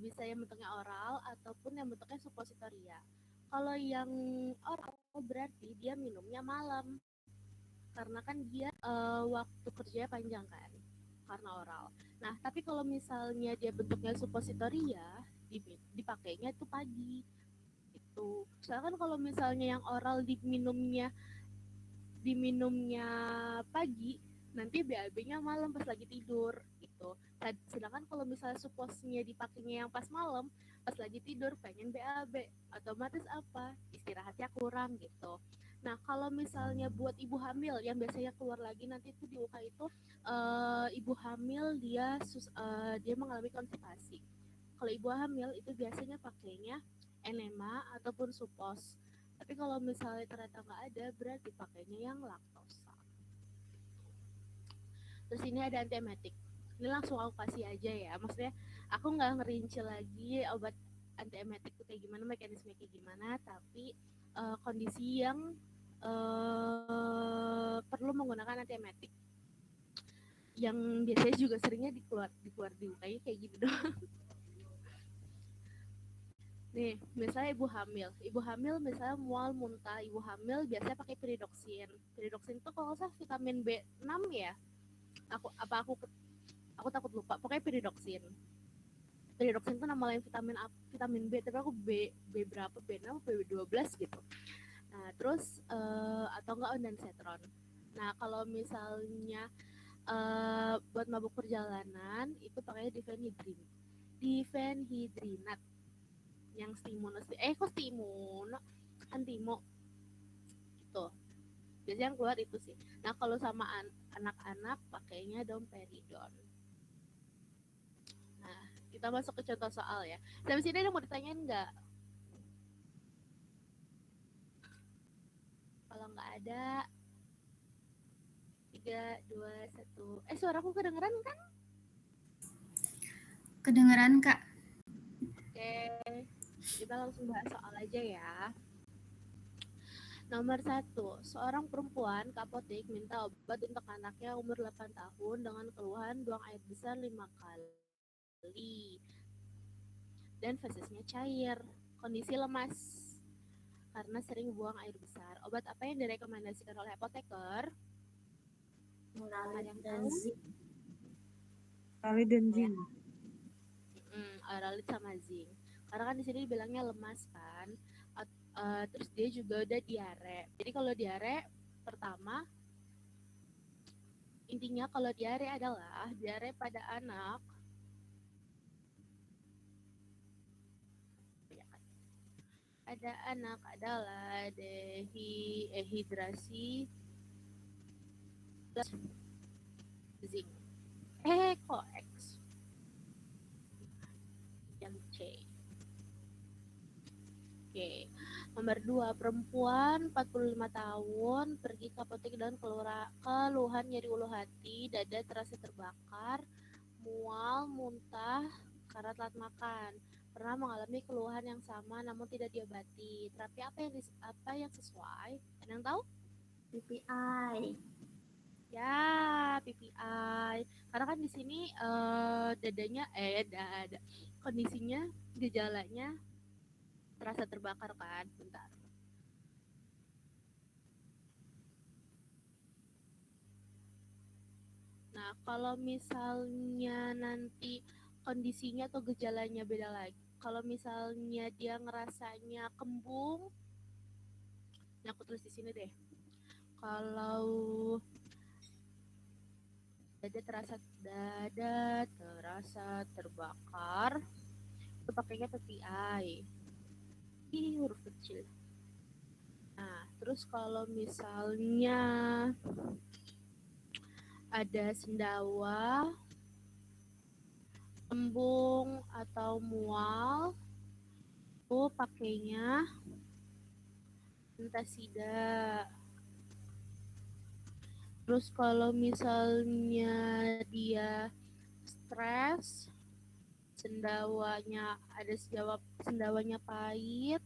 bisa yang bentuknya oral ataupun yang bentuknya suppositoria. Kalau yang oral berarti dia minumnya malam. Karena kan dia waktu kerja panjang kan, karena oral. Nah, tapi kalau misalnya dia bentuknya suppositoria, dipakainya itu pagi. Itu. Soalnya kan kalau misalnya yang oral diminumnya pagi, nanti BAB-nya malam pas lagi tidur gitu. Sedangkan kalau misalnya supposnya dipakainya yang pas malam, pas lagi tidur pengen BAB, otomatis apa? Istirahatnya kurang gitu. Nah, kalau misalnya buat ibu hamil yang biasanya keluar lagi nanti itu di UK itu ibu hamil dia mengalami konstipasi. Kalau ibu hamil itu biasanya pakainya enema ataupun supos. Tapi kalau misalnya ternyata nggak ada, berarti pakainya yang laktosa. Terus ini ada antiemetik. Ini langsung aku kasih aja ya. Maksudnya aku nggak ngerinci lagi obat antiemetik itu kayak gimana, mekanisme kayak gimana, tapi kondisi yang perlu menggunakan antiemetik yang biasanya juga seringnya dikeluar di UK kayak gitu doang. Nih, misalnya ibu hamil misalnya mual muntah, ibu hamil biasanya pakai pyridoxine. Pyridoxine itu kalau nggak salah vitamin B6 ya. Aku takut lupa. Pokoknya pyridoxine. Pyridoxine itu nama lain vitamin B, tapi aku B berapa, B6 B12 gitu. Nah, terus atau enggak ondansetron. Nah, kalau misalnya buat mabuk perjalanan itu pakainya difenhidrinat yang antimo gitu. Biasanya yang keluar itu sih. Nah, kalau sama anak-anak pakainya domperidon. Nah, kita masuk ke contoh soal ya. Sampai sini ada mau ditanyain nggak? Kalau nggak ada, 3, 2, 1. Suaraku kedengeran kan? Kedengeran, Kak. Oke, kita langsung bahas soal aja ya. Nomor 1, seorang perempuan ke apotek minta obat untuk anaknya umur 8 tahun dengan keluhan buang air besar 5 kali dan fesesnya cair, kondisi lemas karena sering buang air besar. Obat apa yang direkomendasikan oleh apoteker? Oralit dan zinc. Kali dan zinc. Oralit sama zinc. Karena kan di sini bilangnya lemas kan. Terus dia juga udah diare. Jadi kalau diare pertama intinya kalau diare adalah diare pada anak adalah dehidrasi plus zinc. Kok X yang C. Oke. Nomor 2, perempuan 45 tahun pergi ke apotek dan keluhan nyeri ulu hati, dada terasa terbakar, mual, muntah karena telat makan. Pernah mengalami keluhan yang sama namun tidak diobati. Terapi apa yang sesuai? Ada yang tahu? PPI. Ya, PPI. Karena kan di sini dadanya kondisinya gejalanya terasa terbakar kan. Bentar. Nah, kalau misalnya nanti kondisinya atau gejalanya beda lagi. Kalau misalnya dia ngerasanya kembung, ini aku tulis di sini deh. Kalau dada terasa terbakar, itu pakainya PPI. Ini huruf kecil. Nah, terus kalau misalnya ada sendawa, kembung atau mual, itu pakainya antasida. Terus kalau misalnya dia stres, sendawanya pahit,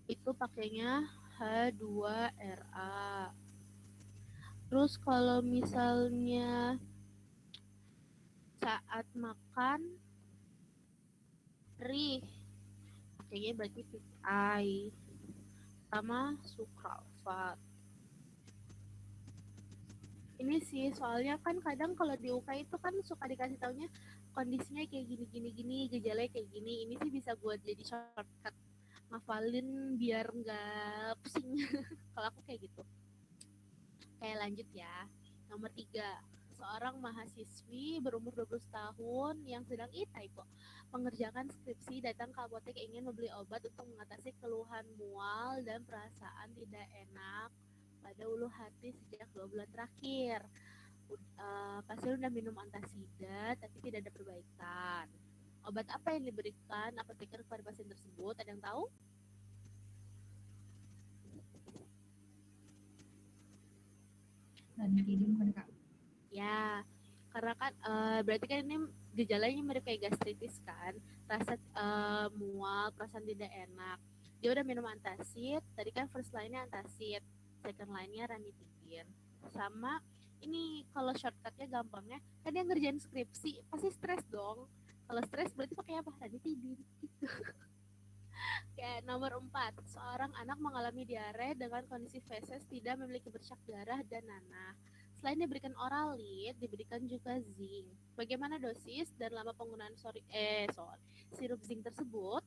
itu pakainya H2RA. Terus kalau misalnya saat makan perih, pakainya berarti PPI sama sukralfat. Ini sih soalnya kan kadang kalau di UK itu kan suka dikasih taunya kondisinya kayak gini, gejalanya kayak gini. Ini sih bisa buat jadi shortcut ngafalin biar nggak pusing. Kalau aku kayak gitu. Kayak lanjut ya. Nomor 3, seorang mahasiswi berumur 12 tahun yang sedang typo mengerjakan skripsi datang ke apotek ingin membeli obat untuk mengatasi keluhan mual dan perasaan tidak enak pada ulu hati sejak 2 bulan terakhir. Pasien sudah minum antasida tapi tidak ada perbaikan. Obat apa yang diberikan apoteker kepada pasien tersebut? Ada yang tahu? Ranitidin bukan Kak? Ya, karena kan berarti kan ini gejalanya mirip kayak gastritis kan, rasa mual, perasaan tidak enak. Dia udah minum antacid, tadi kan first line-nya antacid, second line-nya ranitidin. Sama ini kalau shortcut-nya gampangnya, kan dia ngerjain skripsi, pasti stres dong. Kalau stres berarti pakai apa? Ranitidin gitu. Kayak nomor 4, seorang anak mengalami diare dengan kondisi feses tidak memiliki bercak darah dan nanah. Selain diberikan oralit, diberikan juga zinc. Bagaimana dosis dan lama penggunaan sirup zinc tersebut?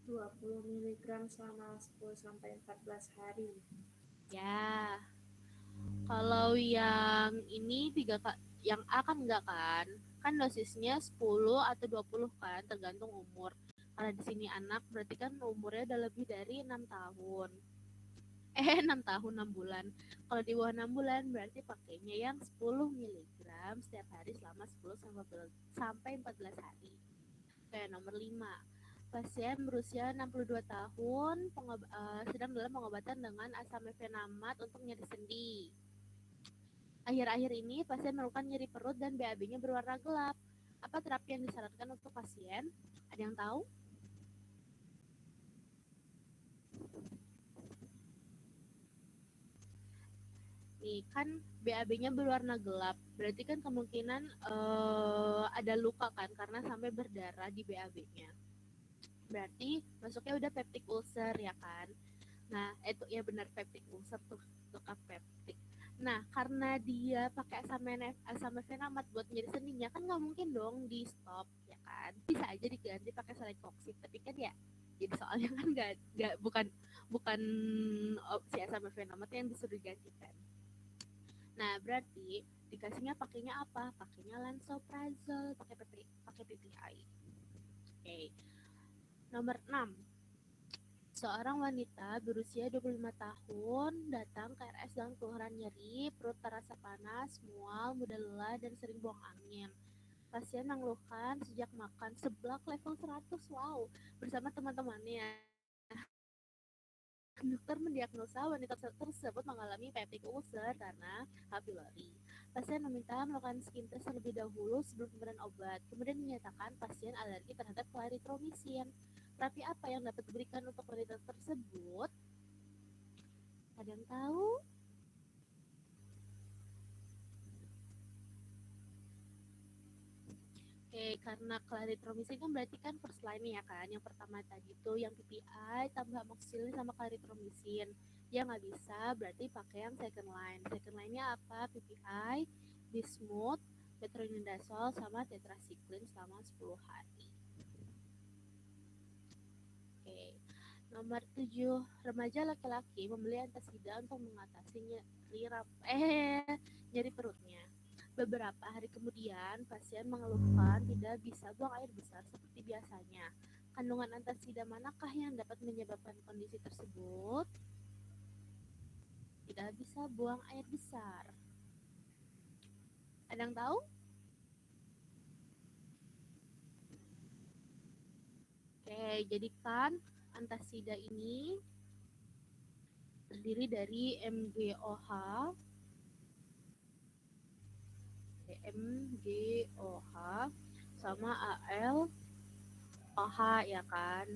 20 mg selama 10-14 hari. Ya, kalau yang ini yang A kan enggak kan? Kan dosisnya 10 atau 20 kan, tergantung umur. Karena di sini anak berarti kan umurnya udah lebih dari 6 tahun. 6 tahun 6 bulan. Kalau di bawah 6 bulan berarti pakainya yang 10 mg setiap hari selama 10 sampai 14 hari. Oke, nomor 5. Pasien berusia 62 tahun sedang dalam pengobatan dengan asam mefenamat untuk nyeri sendi. Akhir-akhir ini pasien melakukan nyeri perut dan BAB-nya berwarna gelap. Apa terapi yang disarankan untuk pasien? Ada yang tahu? Nih kan BAB-nya berwarna gelap, berarti kan kemungkinan ada luka kan karena sampai berdarah di BAB-nya. Berarti masuknya udah peptic ulcer ya kan. Nah itu ya benar peptic ulcer tuh, luka peptic. Nah karena dia pakai asam mefenamat buat nyeri sendinya kan nggak mungkin dong di stop ya kan. Bisa aja diganti pakai selektoxib, tapi kan ya jadi soalnya kan bukan si asam mefenamat yang disuruh digantikan. Nah, berarti dikasihnya pakainya apa? Pakainya lansoprazole, pakai PPI. Oke. Nomor 6. Seorang wanita berusia 25 tahun datang ke RS dengan keluhan nyeri, perut terasa panas, mual, mudah lelah, dan sering buang angin. Pasien mengeluhkan sejak makan seblak level 100, wow, bersama teman-temannya. Dokter mendiagnosa wanita tersebut mengalami peptic ulcer karena H. pylori. Pasien meminta melakukan skin test terlebih dahulu sebelum pemberian obat. Kemudian dinyatakan pasien alergi terhadap clarithromycin. Terapi apa yang dapat diberikan untuk wanita tersebut? Ada yang tahu? Oke, karena clarithromycin kan berarti kan first line ya kan. Yang pertama tadi tuh yang PPI tambah amoxicillin sama clarithromycin. Ya nggak bisa, berarti pakai yang second line. Second line-nya apa? PPI, bismuth, metronidazole sama tetracycline selama 10 hari. Oke. Nomor 7, remaja laki-laki membeli antasida untuk mengatasi nyeri perutnya. Beberapa hari kemudian, pasien mengeluhkan tidak bisa buang air besar seperti biasanya. Kandungan antasida manakah yang dapat menyebabkan kondisi tersebut? Tidak bisa buang air besar. Ada yang tahu? Oke, jadi kan antasida ini terdiri dari MgOH, sama AlOH ya kan.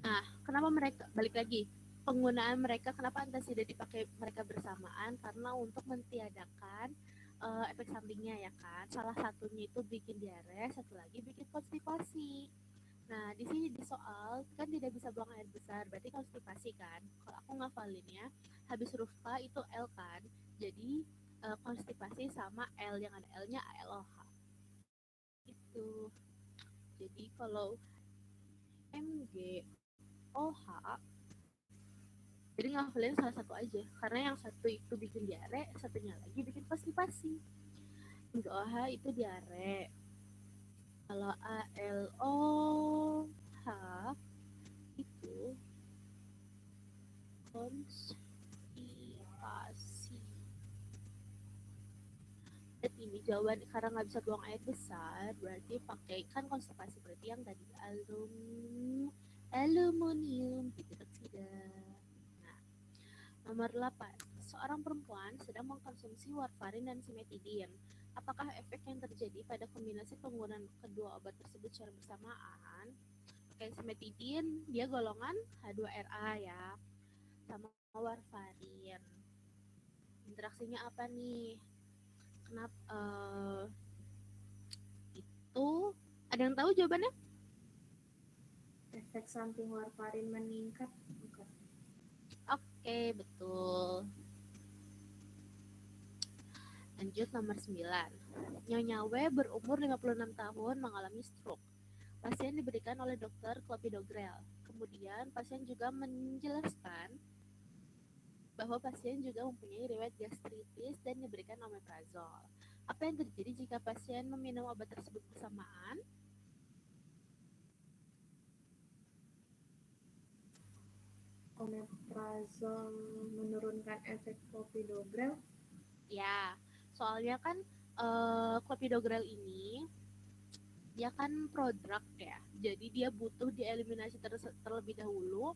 Nah, kenapa mereka balik lagi penggunaan mereka, kenapa antasida dipakai mereka bersamaan? Karena untuk mentiadakan efek sampingnya ya kan. Salah satunya itu bikin diare, satu lagi bikin konstipasi. Nah, di sini di soal kan tidak bisa buang air besar, berarti konstipasi kan. Kalau aku ngafalinnya, habis huruf K itu L kan. Jadi konstipasi sama L yang ada L-nya ALOH. Itu. Jadi kalau MgOH Jadi ngafalin salah satu aja, karena yang satu itu bikin diare, satunya lagi bikin konstipasi. Hingga OH itu diare. Kalau ALOH itu konstipasi. Berarti ini jawaban, karena nggak bisa buang air besar, berarti pakai kan konstipasi, berarti yang tadi aluminium hidroksida. Nah, nomor 8. Seorang perempuan sedang mengkonsumsi warfarin dan simetidin. Apakah efek yang terjadi pada kombinasi penggunaan kedua obat tersebut secara bersamaan? Oke, simetidin dia golongan H2RA ya, sama warfarin. Interaksinya apa nih? Kenapa itu? Ada yang tahu jawabannya? Efek samping warfarin meningkat, bukan? Oke, betul. Lanjut nomor 9. Nyonya W berumur 56 tahun mengalami stroke. Pasien diberikan oleh dokter clopidogrel. Kemudian pasien juga menjelaskan bahwa pasien juga mempunyai riwayat gastritis dan diberikan omeprazol. Apa yang terjadi jika pasien meminum obat tersebut bersamaan? Omeprazol menurunkan efek clopidogrel. Ya, soalnya kan clopidogrel ini dia kan prodrug ya, jadi dia butuh dieliminasi terlebih dahulu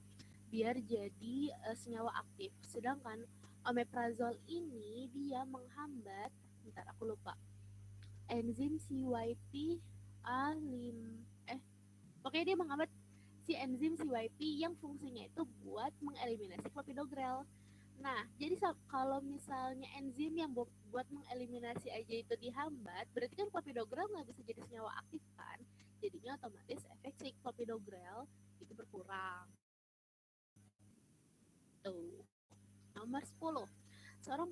biar jadi senyawa aktif. Sedangkan omeprazol ini dia menghambat, bentar aku lupa, enzim CYP A5 pokoknya dia menghambat si enzim CYP yang fungsinya itu buat mengeliminasi clopidogrel. Nah, jadi kalau misalnya enzim yang buat mengeliminasi aja itu dihambat, berarti kan clopidogrel nggak bisa jadi senyawa aktif kan? Jadinya otomatis efek si clopidogrel itu berkurang. Tuh. Nomor 10. Seorang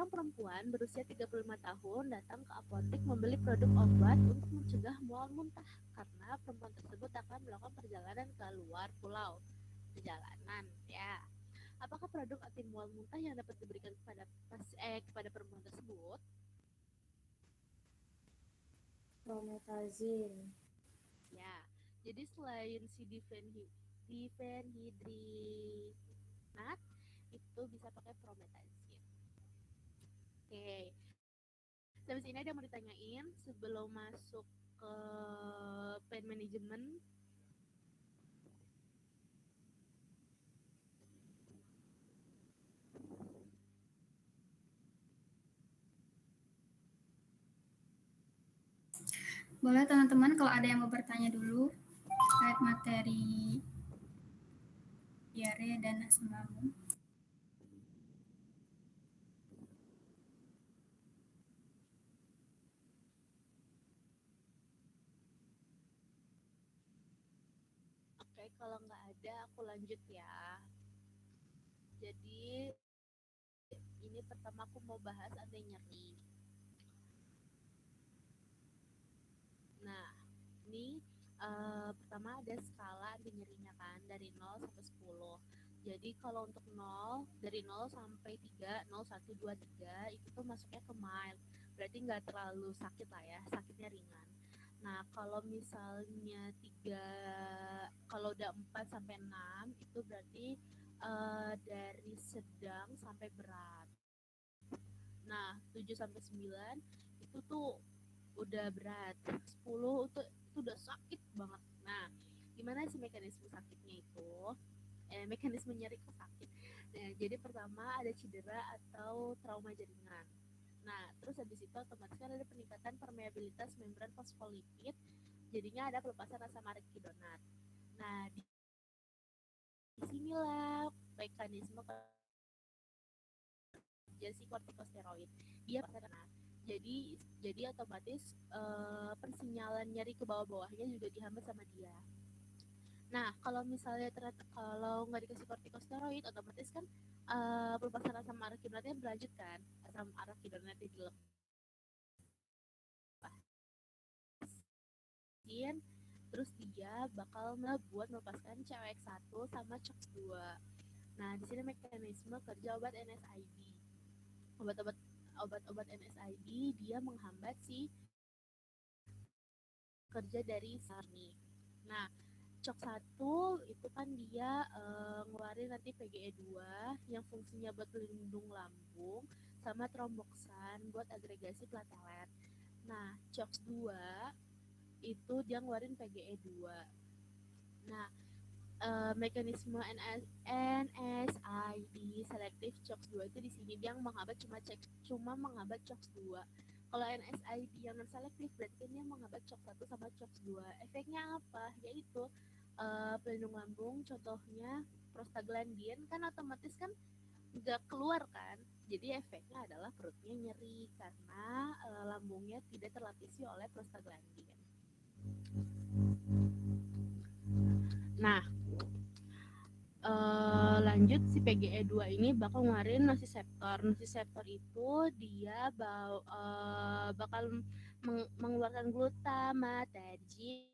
perempuan berusia 35 tahun datang ke apotek membeli produk obat untuk mencegah mual muntah karena perempuan tersebut akan melakukan perjalanan ke luar pulau. Perjalanan, ya. Apakah produk anti mual muntah yang dapat diberikan kepada perempuan tersebut? Promethazine. Ya, jadi selain si difenhidrinat itu bisa pakai promethazine. Oke. Sampai sini ada yang mau ditanyain sebelum masuk ke pain management? Boleh teman-teman kalau ada yang mau bertanya dulu terkait materi diare dan asam lambung. Oke, kalau nggak ada aku lanjut ya. Jadi ini pertama aku mau bahas anti nyeri. Nah, ini pertama ada skala anti nyerinya kan dari 0 sampai 10. Jadi kalau untuk 0 dari 0 sampai 3, 0, 1, 2, 3 itu tuh masuknya ke mild. Berarti nggak terlalu sakit lah ya, sakitnya ringan. Nah, kalau misalnya 3, kalau udah 4 sampai 6 itu berarti dari sedang sampai berat. Nah, 7 sampai 9 itu tuh udah berat. 10 itu udah sakit banget. Nah, gimana sih mekanisme sakitnya itu? Mekanisme nyeri kok sakit. Nah, jadi pertama ada cedera atau trauma jaringan. Nah, terus habis itu otomatis kan ada peningkatan permeabilitas membran fosfolipid, jadinya ada pelepasan asam arachidonat. Nah, di sinilah mekanisme kerja si kortikosteroid. Dia jadi otomatis persinyalan nyeri ke bawah-bawahnya juga dihambat sama dia. Nah, kalau misalnya kalau nggak dikasih kortikosteroid, otomatis kan pelepasan asam arachidonatnya berlanjut kan, asam arachidonatnya dilepasin, terus dia bakal buat melepaskan COX1 sama COX2. Nah, di sini mekanisme kerja obat NSAID. Obat-obat NSAID dia menghambat si kerja dari sarni. Nah, COX-1 itu kan dia ngeluarin nanti PGE2 yang fungsinya buat pelindung lambung sama tromboksan buat agregasi platelet. Nah, COX-2 itu dia ngeluarin PGE2. Nah, mekanisme NSAID selektif COX-2 itu di sini dia menghambat cuma menghambat COX-2. Kalau NSAID yang non selektif berarti dia menghambat COX-1 sama COX-2. Efeknya apa? Yaitu pelindung lambung, contohnya prostaglandin kan otomatis kan nggak keluar kan. Jadi efeknya adalah perutnya nyeri karena lambungnya tidak terlapisi oleh prostaglandin. Nah, lanjut si PGE2 ini bakal ngeluarin nociceptor. Nociceptor itu dia bakal mengeluarkan glutamatergic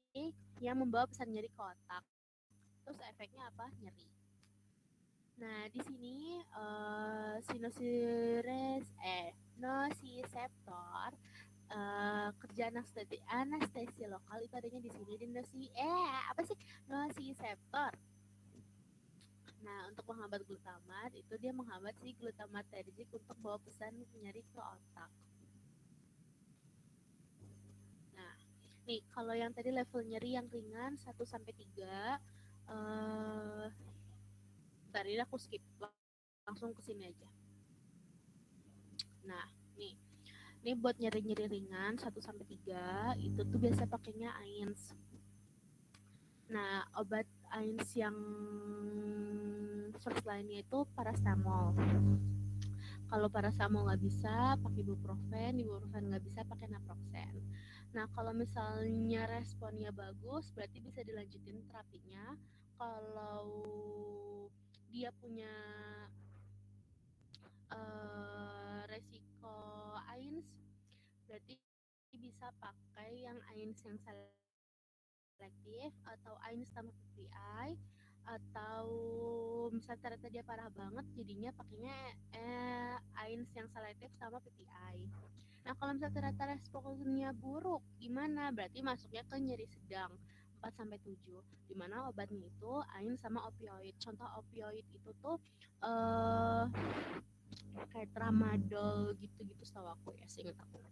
yang membawa pesan nyeri ke otak. Terus efeknya apa? Nyeri. Nah, di sini nociceptor kerja anestesi lokal itu adanya di sini di nociceptor. Nah, untuk menghambat glutamat itu dia menghambat si glutamatergic untuk bawa pesan nyeri ke otak. Nah, nih kalau yang tadi level nyeri yang ringan 1 sampai 3 tadi aku skip langsung ke sini aja. Nah, ini buat nyeri-nyeri ringan 1 sampai 3 itu tuh biasa pakainya AINS. Nah, obat AINS yang first line-nya itu paracetamol. Kalau paracetamol nggak bisa, pakai ibuprofen nggak bisa, pakai naproxen. Nah, kalau misalnya responnya bagus, berarti bisa dilanjutin terapinya. Kalau dia punya resiko AINS, berarti bisa pakai yang AINS yang selektif atau AINS sama PPI, atau misalnya ternyata dia parah banget jadinya pakainya AINS yang selektif sama PPI. Nah, kalau misalnya ternyata responnya buruk gimana? Berarti masuknya ke nyeri sedang 4 sampai 7, di mana obatnya itu AINS sama opioid. Contoh opioid itu tuh kayak tramadol gitu-gitu setahu aku ya, seingat aku.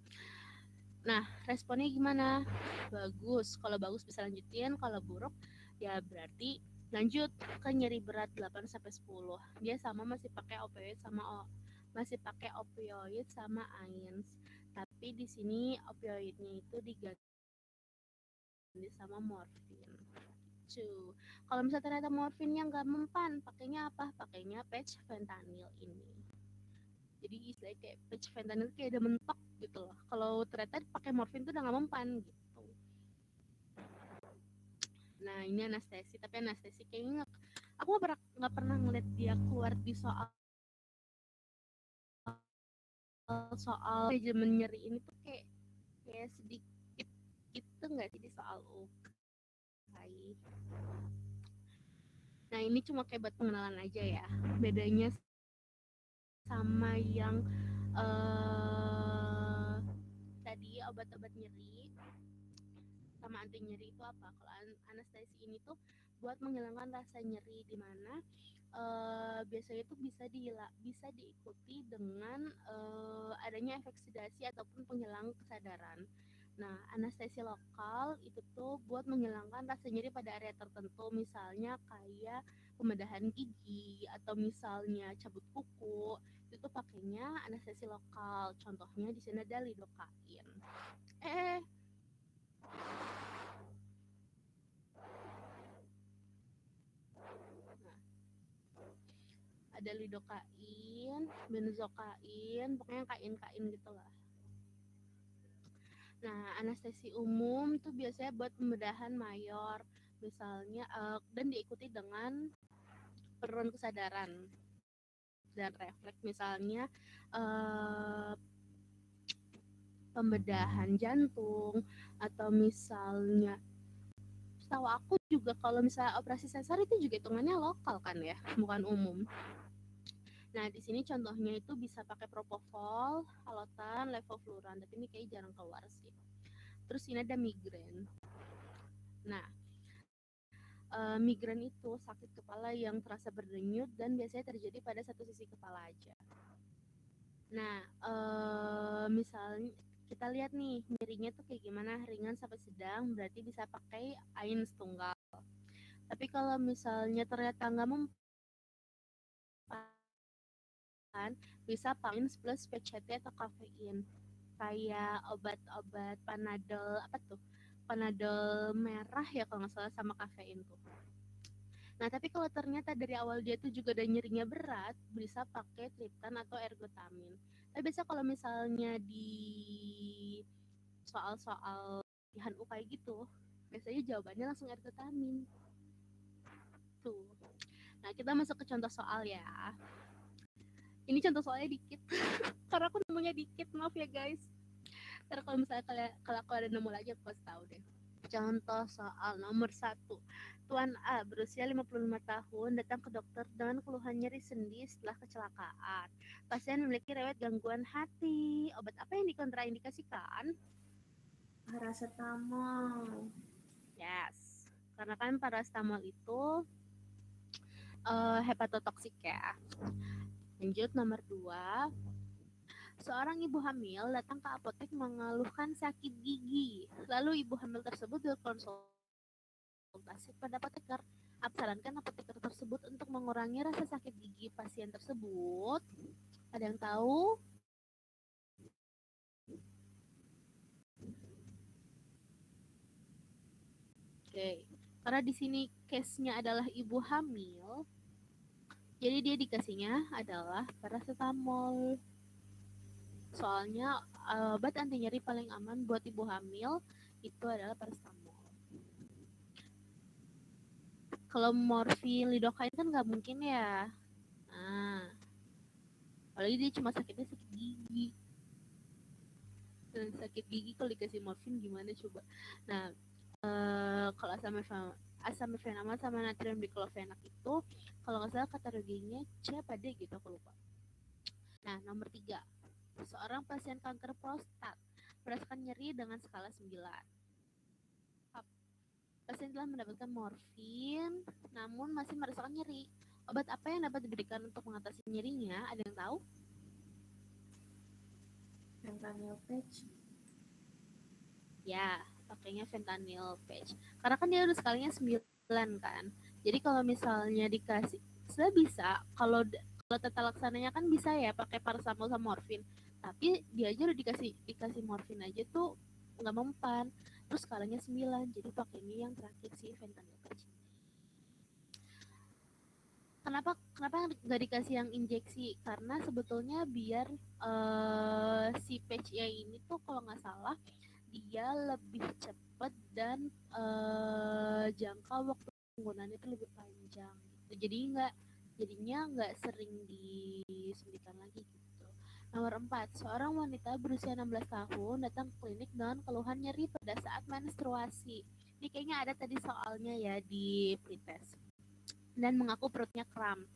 Nah, responnya gimana? Bagus. Kalau bagus bisa lanjutin, kalau buruk ya berarti lanjut ke nyeri berat 8 sampai 10. Dia sama masih pakai opioid sama AINS. Tapi di sini opioidnya itu diganti sama morfin. Kalau misalnya ternyata morfinnya nggak mempan, pakainya apa? Pakainya patch fentanyl ini. Jadi istilahnya kayak patch fentanyl kayak udah mentok gitu loh. Kalau ternyata pakai morfin tuh udah nggak mempan gitu. Nah, ini anestesi, tapi anestesi kayaknya aku nggak pernah ngeliat dia keluar di soal manajemen nyeri ini tuh kayak sedikit gitu nggak sih di soal UKAI. Nah, ini cuma kayak buat pengenalan aja ya. Bedanya sama yang tadi obat-obat nyeri sama anti nyeri itu apa? Kalau anestesi ini tuh buat menghilangkan rasa nyeri, di mana biasanya itu bisa diikuti dengan adanya efek sedasi ataupun penghilang kesadaran. Nah, anestesi lokal itu tuh buat menghilangkan rasa nyeri pada area tertentu, misalnya kayak pembedahan gigi atau misalnya cabut kuku, itu tuh pakainya anestesi lokal. Contohnya di sini ada lidocaine. Ada lidocaine, benzocaine, pokoknya kain-kain gitu lah. Nah, anestesi umum tuh biasanya buat pembedahan mayor, misalnya, dan diikuti dengan penurunan kesadaran dan refleks, misalnya pembedahan jantung atau misalnya setahu aku juga kalau misalnya operasi sesar itu juga hitungannya lokal kan ya, bukan umum. Nah, di sini contohnya itu bisa pakai propofol, halotan, levofluran, tapi ini kayak jarang keluar sih. Terus ini ada migrain. Nah, migrain itu sakit kepala yang terasa berdenyut dan biasanya terjadi pada satu sisi kepala aja. Nah, misalnya kita lihat nih nyerinya tuh kayak gimana, ringan sampai sedang, berarti bisa pakai AIN tunggal. Tapi kalau misalnya ternyata nggak mempan, bisa AIN plus PCT atau kafein. Kayak obat-obat Panadol, apa tuh? Panadol merah ya kalau nggak salah, sama kafein tuh. Nah, tapi kalau ternyata dari awal dia tuh juga ada nyerinya berat, bisa pakai triptan atau ergotamin. Tapi biasa kalau misalnya di soal-soal latihan U kayak gitu, biasanya jawabannya langsung ergotamin. Tuh. Nah, kita masuk ke contoh soal ya. Ini contoh soalnya dikit, karena aku nemunya dikit, maaf ya guys. Ntar kalau misalnya kalau aku ada nemu lagi aku kasih tahu deh. Contoh soal nomor 1. Tuan A berusia 55 tahun datang ke dokter dengan keluhan nyeri sendi setelah kecelakaan. Pasien memiliki riwayat gangguan hati. Obat apa yang dikontraindikasikan? Paracetamol. Yes. Karena kan paracetamol itu hepatotoksik ya. Lanjut nomor 2. Seorang ibu hamil datang ke apotek mengeluhkan sakit gigi. Lalu ibu hamil tersebut berkonsultasi pada apoteker. Sarankan apoteker tersebut untuk mengurangi rasa sakit gigi pasien tersebut. Ada yang tahu? Oke. Karena di sini case-nya adalah ibu hamil, jadi dia dikasihnya adalah paracetamol. Soalnya obat anti nyeri paling aman buat ibu hamil itu adalah paracetamol. Kalau morfin, lidocaine kan nggak mungkin ya. Nah, apalagi dia cuma sakitnya sakit gigi. Dan sakit gigi kalau dikasih morfin gimana coba? Nah, kalau asam mefenamil sama natrium diklofenak itu kalau nggak salah kategorinya C apa D gitu, aku lupa. Nah, nomor 3. Seorang pasien kanker prostat merasakan nyeri dengan skala 9. Pasien telah mendapatkan morfin, namun masih merasakan nyeri. Obat apa yang dapat diberikan untuk mengatasi nyerinya? Ada yang tahu? Fentanyl patch. Ya, pakainya fentanyl patch. Karena kan dia udah skalinya 9 kan. Jadi kalau misalnya dikasih, saya bisa, kalau tata laksananya kan bisa ya pakai paracetamol sama morfin. Tapi dia aja udah dikasih morfin aja tuh nggak mempan. Terus skalanya 9, jadi pakainya yang terakhir sih fentanyl patch. Kenapa nggak dikasih yang injeksi? Karena sebetulnya biar si patch-nya ini tuh kalau nggak salah dia lebih cepat dan jangka waktu penggunaannya itu lebih panjang. Jadinya nggak sering disuntikan lagi gitu. Nomor 4, seorang wanita berusia 16 tahun datang ke klinik dengan keluhan nyeri pada saat menstruasi. Ini kayaknya ada tadi soalnya ya di pretest. Dan mengaku perutnya kram.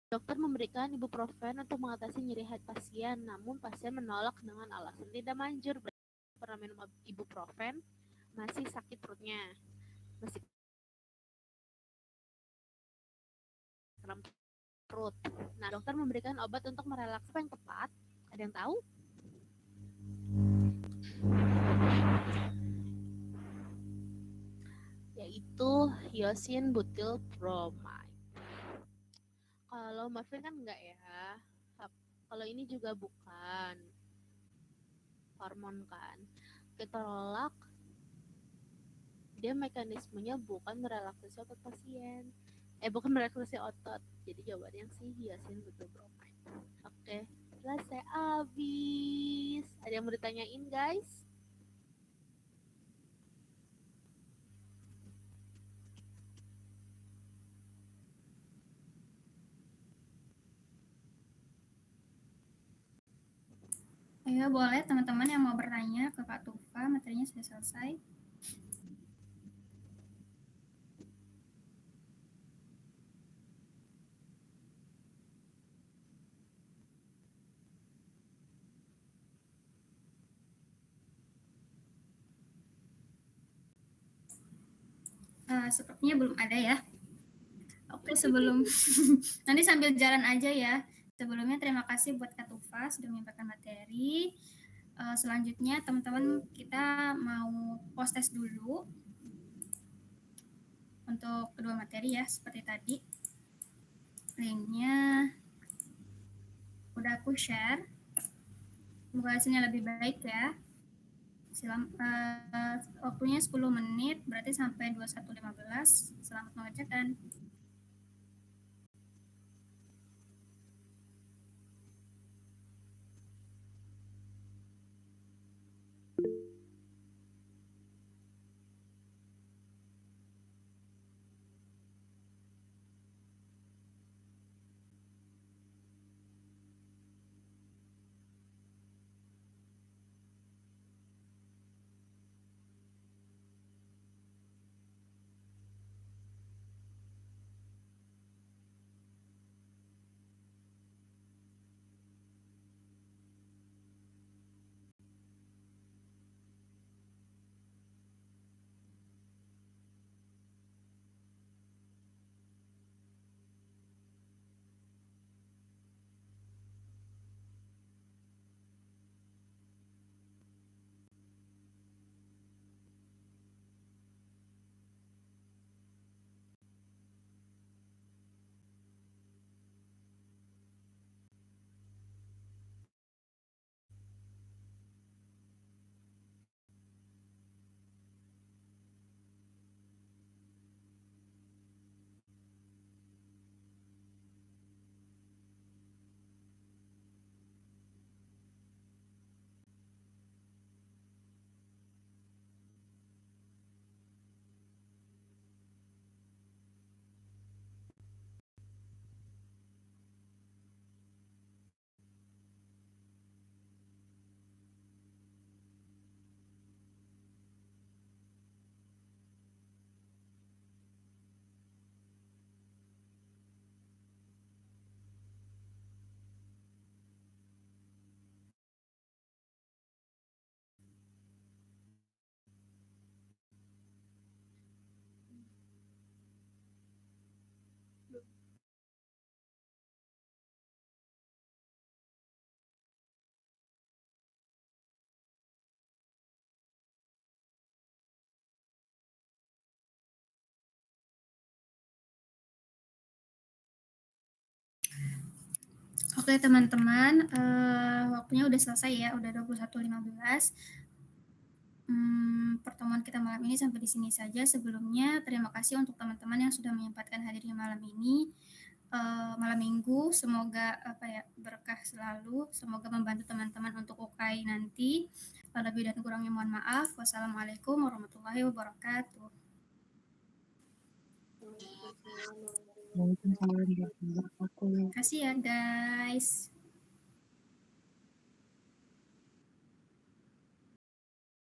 Dokter memberikan ibuprofen untuk mengatasi nyeri hati pasien, namun pasien menolak dengan alasan tidak manjur. Pernah minum ibuprofen, masih sakit perutnya, masih kram perut. Nah, dokter memberikan obat untuk merelaks. Apa yang tepat? Ada yang tahu? Yaitu hyosin butyl bromide. Kalau morfin kan enggak ya. Kalau ini juga bukan hormon kan. Ketorolak dia mekanismenya bukan merelaksasi otot pasien. Bukan merelaksasi otot. Jadi jawabannya sih hyosin butyl bromide. Oke, selesai habis. Ada yang mau ditanyain guys? Ayo boleh teman-teman yang mau bertanya ke Kak Tufa, materinya sudah selesai. Sepertinya belum ada ya. Oke, sebelum nanti sambil jalan aja ya. Sebelumnya terima kasih buat Kak Tufa sudah menyampaikan materi. Selanjutnya teman-teman kita mau post test dulu untuk kedua materi ya, seperti tadi. Linknya udah aku share. Semoga hasilnya lebih baik ya. Waktunya 10 menit, berarti sampai 21.15. Selamat mengerjakan. Oke teman-teman, waktunya udah selesai ya, udah 21.15. Pertemuan kita malam ini sampai di sini saja. Sebelumnya terima kasih untuk teman-teman yang sudah menyempatkan hadirnya malam ini. Malam minggu, semoga berkah selalu, semoga membantu teman-teman untuk UKAI nanti. Lebih dan kurangnya mohon maaf. Wassalamualaikum warahmatullahi wabarakatuh. Waalaikumsalam warahmatullahi wabarakatuh. Terima kasih ya guys.